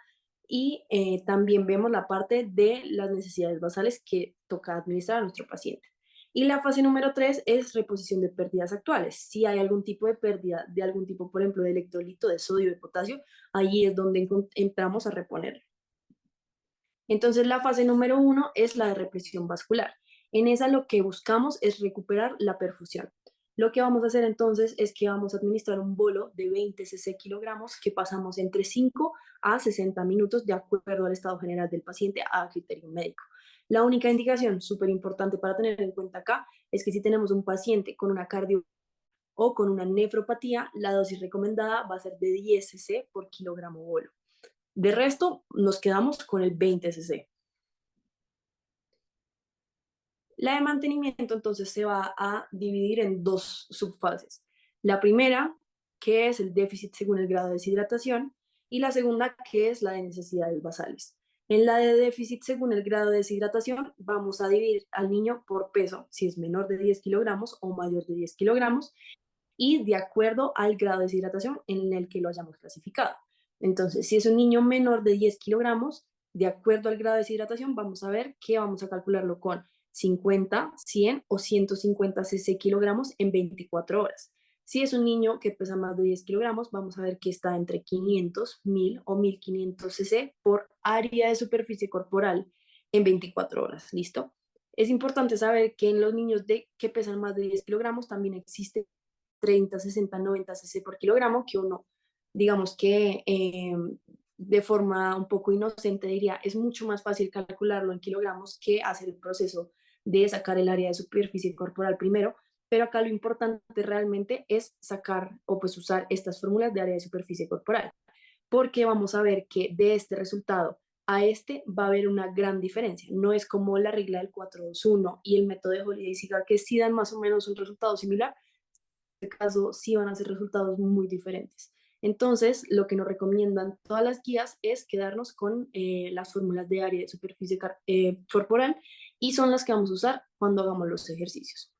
y también vemos la parte de las necesidades basales que toca administrar a nuestro paciente. Y la fase número 3 es reposición de pérdidas actuales. Si hay algún tipo de pérdida de algún tipo, por ejemplo, de electrolito, de sodio, de potasio, ahí es donde entramos a reponerlo. Entonces, la fase número 1 es la de represión vascular. En esa lo que buscamos es recuperar la perfusión. Lo que vamos a hacer entonces es que vamos a administrar un bolo de 20 cc kilogramos que pasamos entre 5 a 60 minutos de acuerdo al estado general del paciente a criterio médico. La única indicación súper importante para tener en cuenta acá es que si tenemos un paciente con una cardio o con una nefropatía, la dosis recomendada va a ser de 10 cc por kilogramo bolo. De resto, nos quedamos con el 20 cc. La de mantenimiento entonces se va a dividir en dos subfases. La primera, que es el déficit según el grado de deshidratación, y la segunda, que es la de necesidades basales. En la de déficit según el grado de deshidratación, vamos a dividir al niño por peso, si es menor de 10 kilogramos o mayor de 10 kilogramos, y de acuerdo al grado de deshidratación en el que lo hayamos clasificado. Entonces, si es un niño menor de 10 kilogramos, de acuerdo al grado de deshidratación, vamos a ver que vamos a calcularlo con 50, 100 o 150 cc kilogramos en 24 horas. Si es un niño que pesa más de 10 kilogramos, vamos a ver que está entre 500, 1000 o 1500 cc por área de superficie corporal en 24 horas. ¿Listo? Es importante saber que en los niños que pesan más de 10 kilogramos también existe 30, 60, 90 cc por kilogramo, que uno, digamos que de forma un poco inocente diría, es mucho más fácil calcularlo en kilogramos que hacer el proceso de sacar el área de superficie corporal primero, pero acá lo importante realmente es sacar o pues usar estas fórmulas de área de superficie corporal. porque vamos a ver que de este resultado a este va a haber una gran diferencia. No es como la regla del 4-2-1 y el método de Holiday-Cigar, que sí dan más o menos un resultado similar. En este caso sí van a ser resultados muy diferentes. Entonces, lo que nos recomiendan todas las guías es quedarnos con las fórmulas de área de superficie corporal, y son las que vamos a usar cuando hagamos los ejercicios.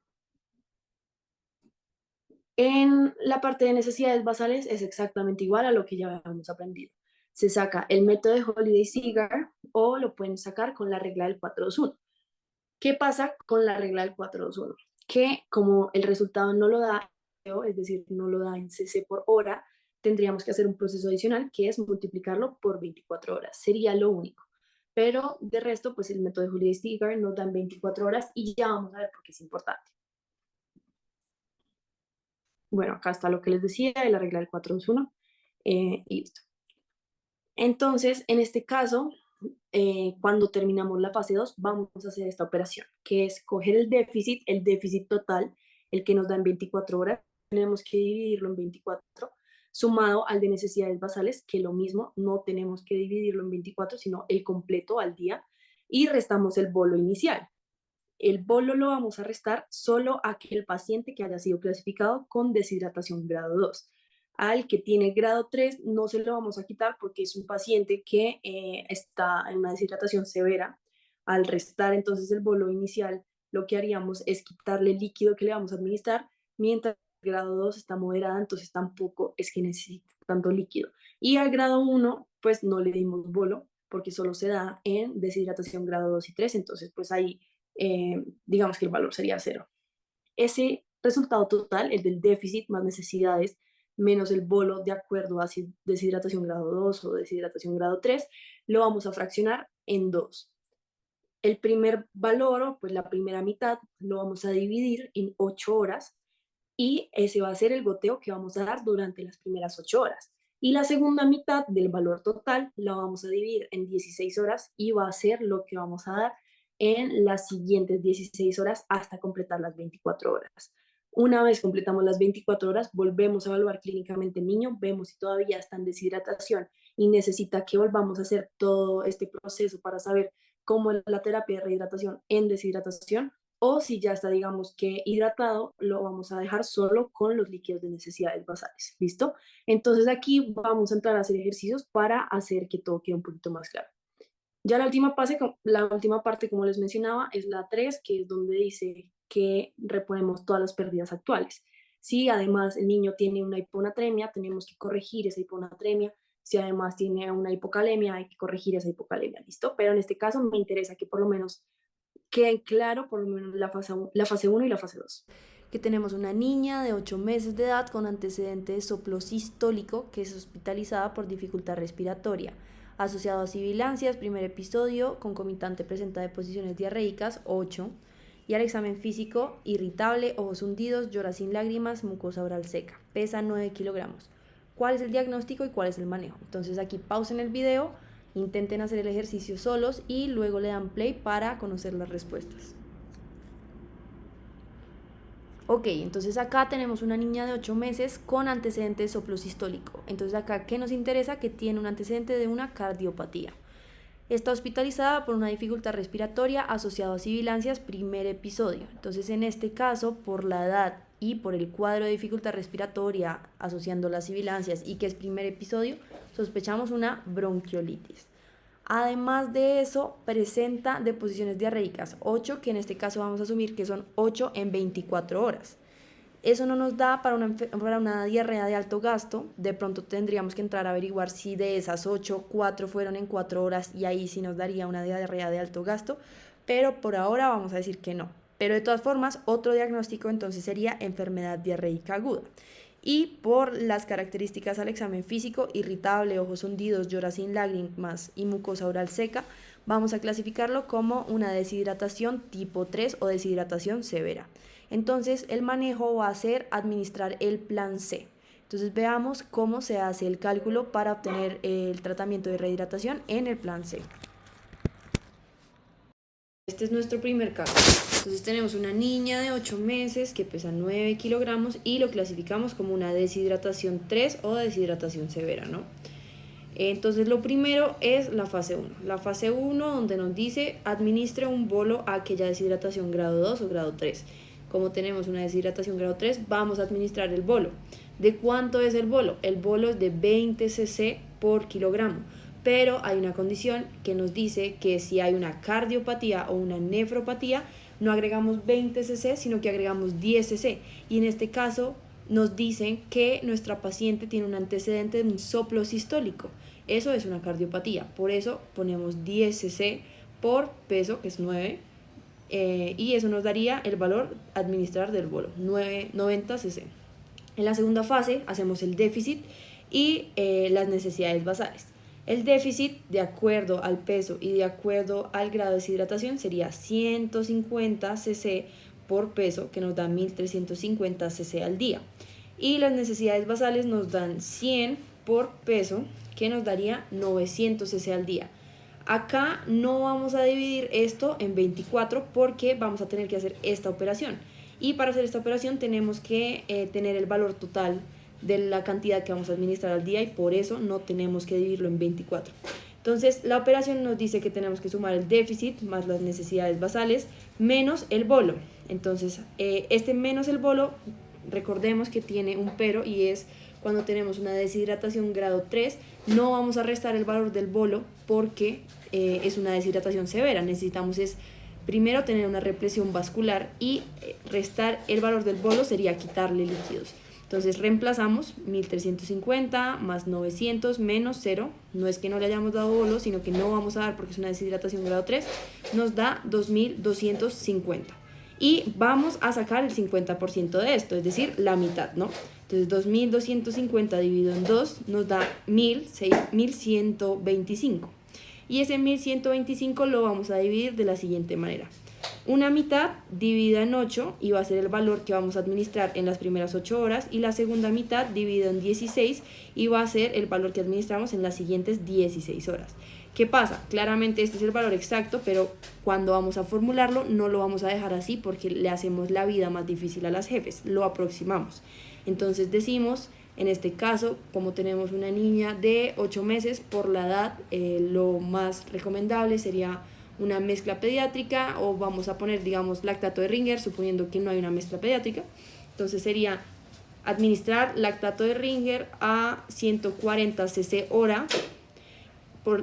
En la parte de necesidades basales es exactamente igual a lo que ya habíamos aprendido. Se saca el método de Holiday-Cigar o lo pueden sacar con la regla del 4-2-1. ¿Qué pasa con la regla del 4-2-1? Que como el resultado no lo da, es decir, no lo da en cc por hora, tendríamos que hacer un proceso adicional que es multiplicarlo por 24 horas. Sería lo único. Pero de resto, pues el método de Holiday-Cigar nos da en 24 horas y ya vamos a ver por qué es importante. Bueno, acá está lo que les decía de la regla del 4-2-1. Y listo. Entonces, en este caso, cuando terminamos la fase 2, vamos a hacer esta operación, que es coger el déficit total, el que nos da en 24 horas, tenemos que dividirlo en 24, sumado al de necesidades basales, que lo mismo, no tenemos que dividirlo en 24, sino el completo al día, y restamos el bolo inicial. El bolo lo vamos a restar solo a aquel paciente que haya sido clasificado con deshidratación grado 2. Al que tiene grado 3 no se lo vamos a quitar porque es un paciente que está en una deshidratación severa. Al restar entonces el bolo inicial, lo que haríamos es quitarle el líquido que le vamos a administrar, mientras el grado 2 está moderada, entonces tampoco es que necesite tanto líquido. Y al grado 1, pues no le dimos bolo porque solo se da en deshidratación grado 2 y 3, entonces pues ahí digamos que el valor sería 0. Ese resultado total, el del déficit más necesidades, menos el bolo de acuerdo a si deshidratación grado 2 o deshidratación grado 3, lo vamos a fraccionar en 2. El primer valor, pues la primera mitad, lo vamos a dividir en 8 horas y ese va a ser el goteo que vamos a dar durante las primeras 8 horas. Y la segunda mitad del valor total la vamos a dividir en 16 horas y va a ser lo que vamos a dar en las siguientes 16 horas hasta completar las 24 horas. Una vez completamos las 24 horas, volvemos a evaluar clínicamente al niño, vemos si todavía está en deshidratación y necesita que volvamos a hacer todo este proceso para saber cómo es la terapia de rehidratación en deshidratación, o si ya está, digamos que hidratado, lo vamos a dejar solo con los líquidos de necesidades basales. ¿Listo? Entonces aquí vamos a entrar a hacer ejercicios para hacer que todo quede un poquito más claro. Ya la última parte, como les mencionaba, es la 3, que es donde dice que reponemos todas las pérdidas actuales. Si además el niño tiene una hiponatremia, tenemos que corregir esa hiponatremia. Si además tiene una hipocalemia, hay que corregir esa hipocalemia, ¿listo? Pero en este caso me interesa que por lo menos queden claro por lo menos la fase 1 y la fase 2. Que tenemos una niña de 8 meses de edad con antecedente de soplo sistólico que es hospitalizada por dificultad respiratoria, asociado a sibilancias, primer episodio, concomitante presenta deposiciones diarreicas, 8, y al examen físico, irritable, ojos hundidos, llora sin lágrimas, mucosa oral seca, pesa 9 kilogramos. ¿Cuál es el diagnóstico y cuál es el manejo? Entonces aquí pausen el video, intenten hacer el ejercicio solos y luego le dan play para conocer las respuestas. Ok, entonces acá tenemos una niña de 8 meses con antecedente de soplo sistólico. Entonces acá, ¿qué nos interesa? Que tiene un antecedente de una cardiopatía. Está hospitalizada por una dificultad respiratoria asociada a sibilancias, primer episodio. Entonces en este caso, por la edad y por el cuadro de dificultad respiratoria asociando las sibilancias y que es primer episodio, sospechamos una bronquiolitis. Además de eso, presenta deposiciones diarreicas, 8, que en este caso vamos a asumir que son 8 en 24 horas. Eso no nos da para una diarrea de alto gasto. De pronto tendríamos que entrar a averiguar si de esas 8, 4 fueron en 4 horas y ahí sí nos daría una diarrea de alto gasto. Pero por ahora vamos a decir que no. Pero de todas formas, otro diagnóstico entonces sería enfermedad diarreica aguda. Y por las características al examen físico, irritable, ojos hundidos, llora sin lágrimas y mucosa oral seca, vamos a clasificarlo como una deshidratación tipo 3 o deshidratación severa. Entonces el manejo va a ser administrar el plan C. Entonces veamos cómo se hace el cálculo para obtener el tratamiento de rehidratación en el plan C. Este es nuestro primer caso. Entonces tenemos una niña de 8 meses que pesa 9 kilogramos y lo clasificamos como una deshidratación 3 o deshidratación severa, ¿no? Entonces lo primero es la fase 1. La fase 1 donde nos dice administre un bolo a aquella deshidratación grado 2 o grado 3. Como tenemos una deshidratación grado 3, vamos a administrar el bolo. ¿De cuánto es el bolo? El bolo es de 20 cc por kilogramo, pero hay una condición que nos dice que si hay una cardiopatía o una nefropatía, no agregamos 20 cc, sino que agregamos 10 cc. Y en este caso nos dicen que nuestra paciente tiene un antecedente de un soplo sistólico. Eso es una cardiopatía, por eso ponemos 10 cc por peso, que es 9, y eso nos daría el valor a administrar del bolo, 90 cc. En la segunda fase hacemos el déficit y las necesidades basales. El déficit, de acuerdo al peso y de acuerdo al grado de deshidratación, sería 150 cc por peso, que nos da 1350 cc al día. Y las necesidades basales nos dan 100 por peso, que nos daría 900 cc al día. Acá no vamos a dividir esto en 24 porque vamos a tener que hacer esta operación. Y para hacer esta operación tenemos que tener el valor total de la cantidad que vamos a administrar al día y por eso no tenemos que dividirlo en 24. Entonces la operación nos dice que tenemos que sumar el déficit más las necesidades basales menos el bolo. Entonces este menos el bolo, recordemos que tiene un pero, y es cuando tenemos una deshidratación grado 3, no vamos a restar el valor del bolo porque es una deshidratación severa. Necesitamos primero tener una represión vascular y restar el valor del bolo sería quitarle líquidos. Entonces reemplazamos 1350 más 900 menos 0, no es que no le hayamos dado bolo, sino que no vamos a dar porque es una deshidratación grado 3, nos da 2250. Y vamos a sacar el 50% de esto, es decir, la mitad, ¿no? Entonces 2250 dividido en 2 nos da 1125. Y ese 1125 lo vamos a dividir de la siguiente manera. Una mitad dividida en 8 y va a ser el valor que vamos a administrar en las primeras 8 horas, y la segunda mitad dividida en 16 y va a ser el valor que administramos en las siguientes 16 horas. ¿Qué pasa? Claramente este es el valor exacto, pero cuando vamos a formularlo no lo vamos a dejar así porque le hacemos la vida más difícil a las jefes, lo aproximamos. Entonces decimos, en este caso, como tenemos una niña de 8 meses, por la edad, lo más recomendable sería una mezcla pediátrica, o vamos a poner, digamos, lactato de Ringer, suponiendo que no hay una mezcla pediátrica. Entonces sería administrar lactato de Ringer a 140 cc hora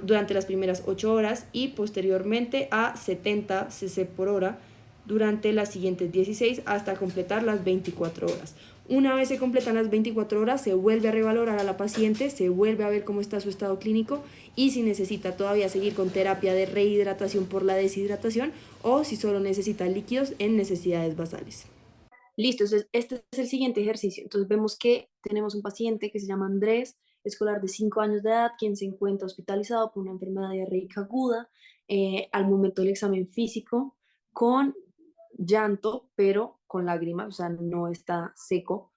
durante las primeras 8 horas y posteriormente a 70 cc por hora durante las siguientes 16 hasta completar las 24 horas. Una vez se completan las 24 horas, se vuelve a revalorar a la paciente, se vuelve a ver cómo está su estado clínico y si necesita todavía seguir con terapia de rehidratación por la deshidratación o si solo necesita líquidos en necesidades basales. Listo, entonces este es el siguiente ejercicio. Entonces vemos que tenemos un paciente que se llama Andrés, escolar de 5 años de edad, quien se encuentra hospitalizado por una enfermedad diarreica aguda al momento del examen físico, con llanto, pero con lágrimas, o sea, no está seco.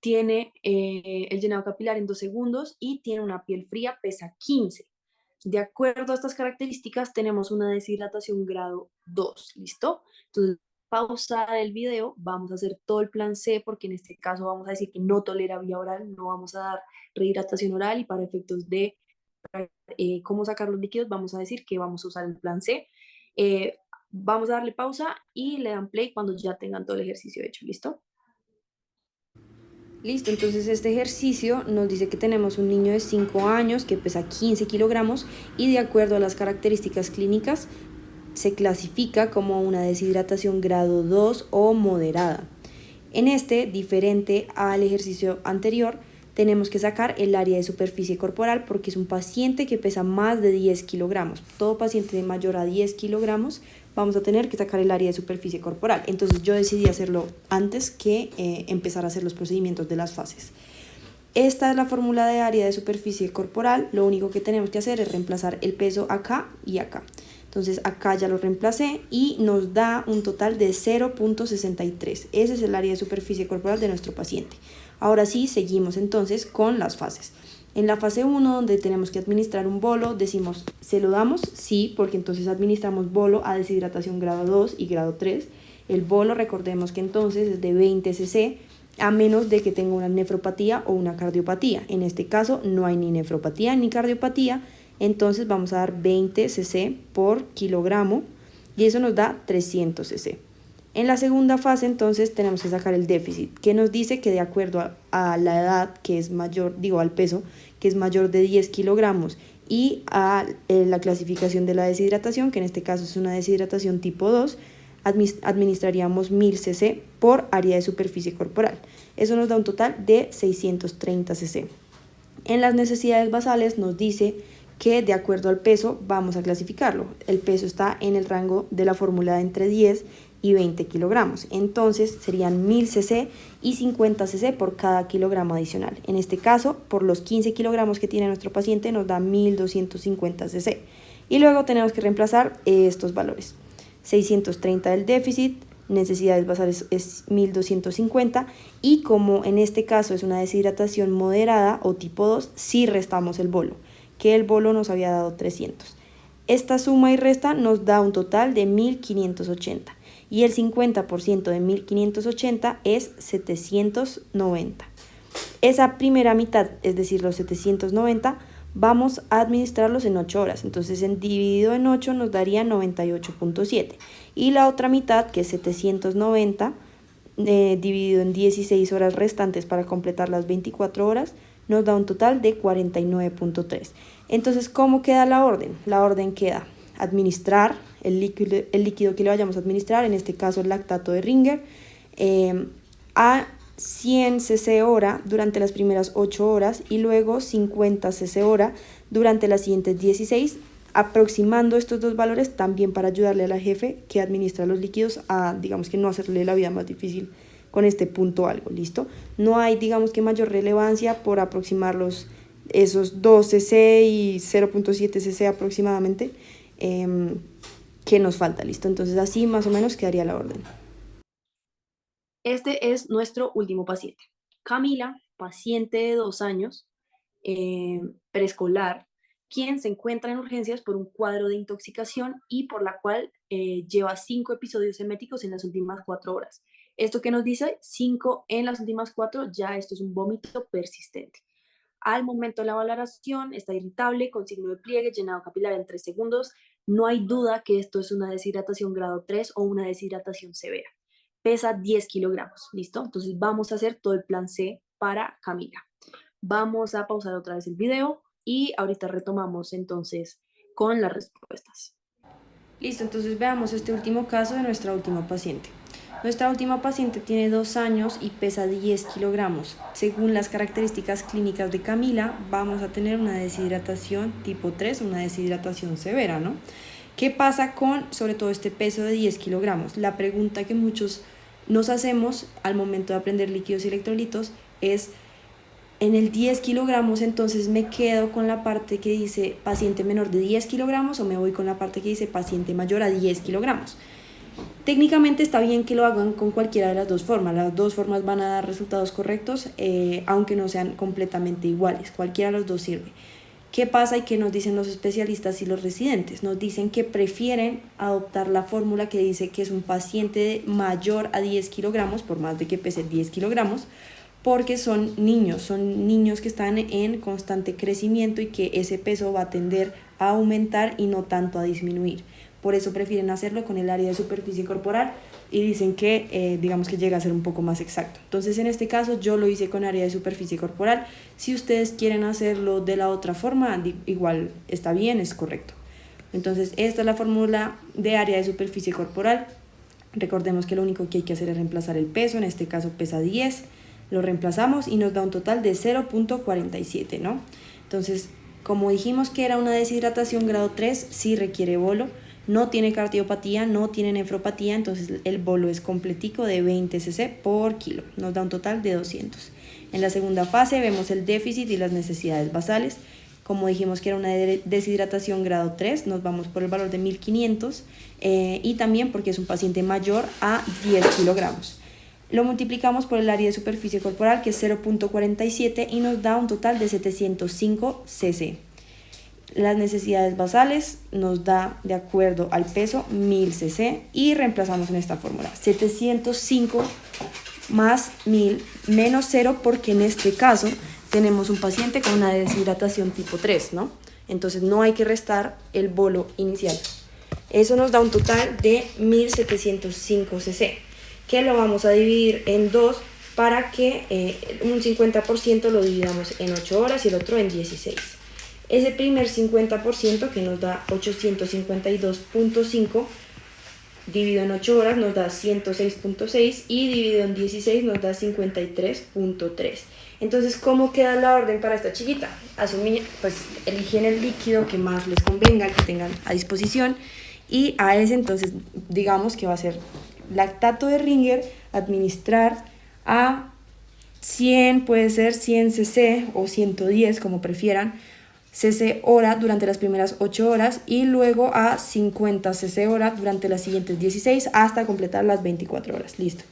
Tiene el llenado capilar en 2 segundos y tiene una piel fría, pesa 15. De acuerdo a estas características, tenemos una deshidratación grado 2, ¿listo? Entonces, pausar el video, vamos a hacer todo el plan C, porque en este caso vamos a decir que no tolera vía oral, no vamos a dar rehidratación oral, y para efectos de cómo sacar los líquidos, vamos a decir que vamos a usar el plan C. Vamos a darle pausa y le dan play cuando ya tengan todo el ejercicio hecho, ¿listo? Listo, entonces este ejercicio nos dice que tenemos un niño de 5 años que pesa 15 kilogramos y de acuerdo a las características clínicas se clasifica como una deshidratación grado 2 o moderada. En este, diferente al ejercicio anterior, tenemos que sacar el área de superficie corporal porque es un paciente que pesa más de 10 kilogramos. Todo paciente de mayor a 10 kilogramos vamos a tener que sacar el área de superficie corporal. Entonces yo decidí hacerlo antes que empezar a hacer los procedimientos de las fases. Esta es la fórmula de área de superficie corporal. Lo único que tenemos que hacer es reemplazar el peso acá y acá. Entonces acá ya lo reemplacé y nos da un total de 0.63. Ese es el área de superficie corporal de nuestro paciente. Ahora sí, seguimos entonces con las fases. En la fase 1, donde tenemos que administrar un bolo, decimos, ¿se lo damos? Sí, porque entonces administramos bolo a deshidratación grado 2 y grado 3. El bolo, recordemos que entonces es de 20 cc a menos de que tenga una nefropatía o una cardiopatía. En este caso no hay ni nefropatía ni cardiopatía, entonces vamos a dar 20 cc por kilogramo y eso nos da 300 cc. En la segunda fase entonces tenemos que sacar el déficit, que nos dice que de acuerdo a la edad que es mayor, al peso, que es mayor de 10 kilogramos y a la clasificación de la deshidratación, que en este caso es una deshidratación tipo 2, administraríamos 1000 cc por área de superficie corporal. Eso nos da un total de 630 cc. En las necesidades basales nos dice que de acuerdo al peso vamos a clasificarlo. El peso está en el rango de la fórmula de entre 10 y 20 kilogramos. Entonces serían 1000 cc y 50 cc por cada kilogramo adicional. En este caso, por los 15 kilogramos que tiene nuestro paciente, nos da 1250 cc. Y luego tenemos que reemplazar estos valores. 630 del déficit, necesidades basales es 1250 y como en este caso es una deshidratación moderada o tipo 2, sí restamos el bolo, que el bolo nos había dado 300. Esta suma y resta nos da un total de 1580 y el 50% de 1580 es 790. Esa primera mitad, es decir, los 790, vamos a administrarlos en 8 horas. Entonces, dividido en 8 nos daría 98.7. Y la otra mitad, que es 790, dividido en 16 horas restantes para completar las 24 horas, nos da un total de 49.3. Entonces, ¿cómo queda la orden? La orden queda administrar el líquido que le vayamos a administrar, en este caso el lactato de Ringer, a 100 cc hora durante las primeras 8 horas y luego 50 cc hora durante las siguientes 16, aproximando estos dos valores también para ayudarle a la jefe que administra los líquidos a, digamos que no hacerle la vida más difícil con este punto algo, ¿listo? No hay, digamos que mayor relevancia por aproximarlos esos 2 cc y 0.7 cc aproximadamente que nos falta, ¿listo? Entonces así más o menos quedaría la orden. Este es nuestro último paciente. Camila, paciente de 2 años, preescolar, quien se encuentra en urgencias por un cuadro de intoxicación y por la cual lleva 5 episodios eméticos en las últimas 4 horas. ¿Esto qué nos dice? 5 en las últimas 4, ya esto es un vómito persistente. Al momento de la valoración está irritable, con signo de pliegue, llenado capilar en 3 segundos. No hay duda que esto es una deshidratación grado 3 o una deshidratación severa. Pesa 10 kilogramos, ¿listo? Entonces vamos a hacer todo el plan C para Camila. Vamos a pausar otra vez el video y ahorita retomamos entonces con las respuestas. Listo, entonces veamos este último caso de nuestra última paciente. Nuestra última paciente tiene 2 años y pesa 10 kilogramos. Según las características clínicas de Camila, vamos a tener una deshidratación tipo 3, una deshidratación severa, ¿no? ¿Qué pasa con, sobre todo, este peso de 10 kilogramos? La pregunta que muchos nos hacemos al momento de aprender líquidos y electrolitos es, en el 10 kilogramos, entonces me quedo con la parte que dice paciente menor de 10 kilogramos o me voy con la parte que dice paciente mayor a 10 kilogramos. Técnicamente está bien que lo hagan con cualquiera de las dos formas. Las dos formas van a dar resultados correctos, aunque no sean completamente iguales. Cualquiera de los dos sirve. ¿Qué pasa y qué nos dicen los especialistas y los residentes? Nos dicen que prefieren adoptar la fórmula que dice que es un paciente mayor a 10 kilogramos, por más de que pese 10 kilogramos, porque son niños que están en constante crecimiento y que ese peso va a tender a aumentar y no tanto a disminuir. Por eso prefieren hacerlo con el área de superficie corporal y dicen que digamos que llega a ser un poco más exacto. Entonces en este caso yo lo hice con área de superficie corporal. Si ustedes quieren hacerlo de la otra forma, igual está bien, es correcto. Entonces esta es la fórmula de área de superficie corporal. Recordemos que lo único que hay que hacer es reemplazar el peso, en este caso pesa 10, lo reemplazamos y nos da un total de 0.47, ¿no? Entonces, como dijimos que era una deshidratación grado 3, sí requiere bolo. No tiene cardiopatía, no tiene nefropatía, entonces el bolo es completico de 20 cc por kilo, nos da un total de 200. En la segunda fase vemos el déficit y las necesidades basales. Como dijimos que era una deshidratación grado 3, nos vamos por el valor de 1500 y también porque es un paciente mayor a 10 kilogramos. Lo multiplicamos por el área de superficie corporal, que es 0.47, y nos da un total de 705 cc. Las necesidades basales nos da, de acuerdo al peso, 1000 cc y reemplazamos en esta fórmula. 705 más 1000 menos 0, porque en este caso tenemos un paciente con una deshidratación tipo 3, ¿no? Entonces no hay que restar el bolo inicial. Eso nos da un total de 1705 cc, que lo vamos a dividir en dos para que un 50% lo dividamos en 8 horas y el otro en 16. Ese primer 50%, que nos da 852.5, dividido en 8 horas nos da 106.6 y dividido en 16 nos da 53.3. Entonces, ¿cómo queda la orden para esta chiquita? Pues eligen el líquido que más les convenga, que tengan a disposición, y a ese entonces digamos que va a ser lactato de Ringer, administrar a 100, puede ser 100 cc o 110, como prefieran, cc hora durante las primeras 8 horas y luego a 50 cc hora durante las siguientes 16 hasta completar las 24 horas. Listo.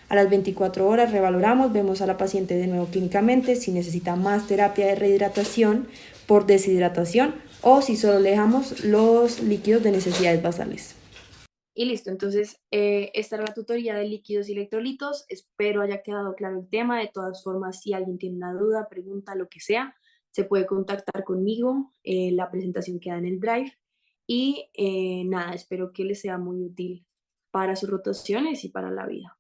A las 24 horas revaloramos, vemos a la paciente de nuevo clínicamente si necesita más terapia de rehidratación por deshidratación o si solo le dejamos los líquidos de necesidades basales. Y listo, entonces esta era la tutoría de líquidos y electrolitos. Espero haya quedado claro el tema. De todas formas, si alguien tiene una duda, pregunta, lo que sea, se puede contactar conmigo. La presentación queda en el Drive. Y nada, espero que les sea muy útil para sus rotaciones y para la vida.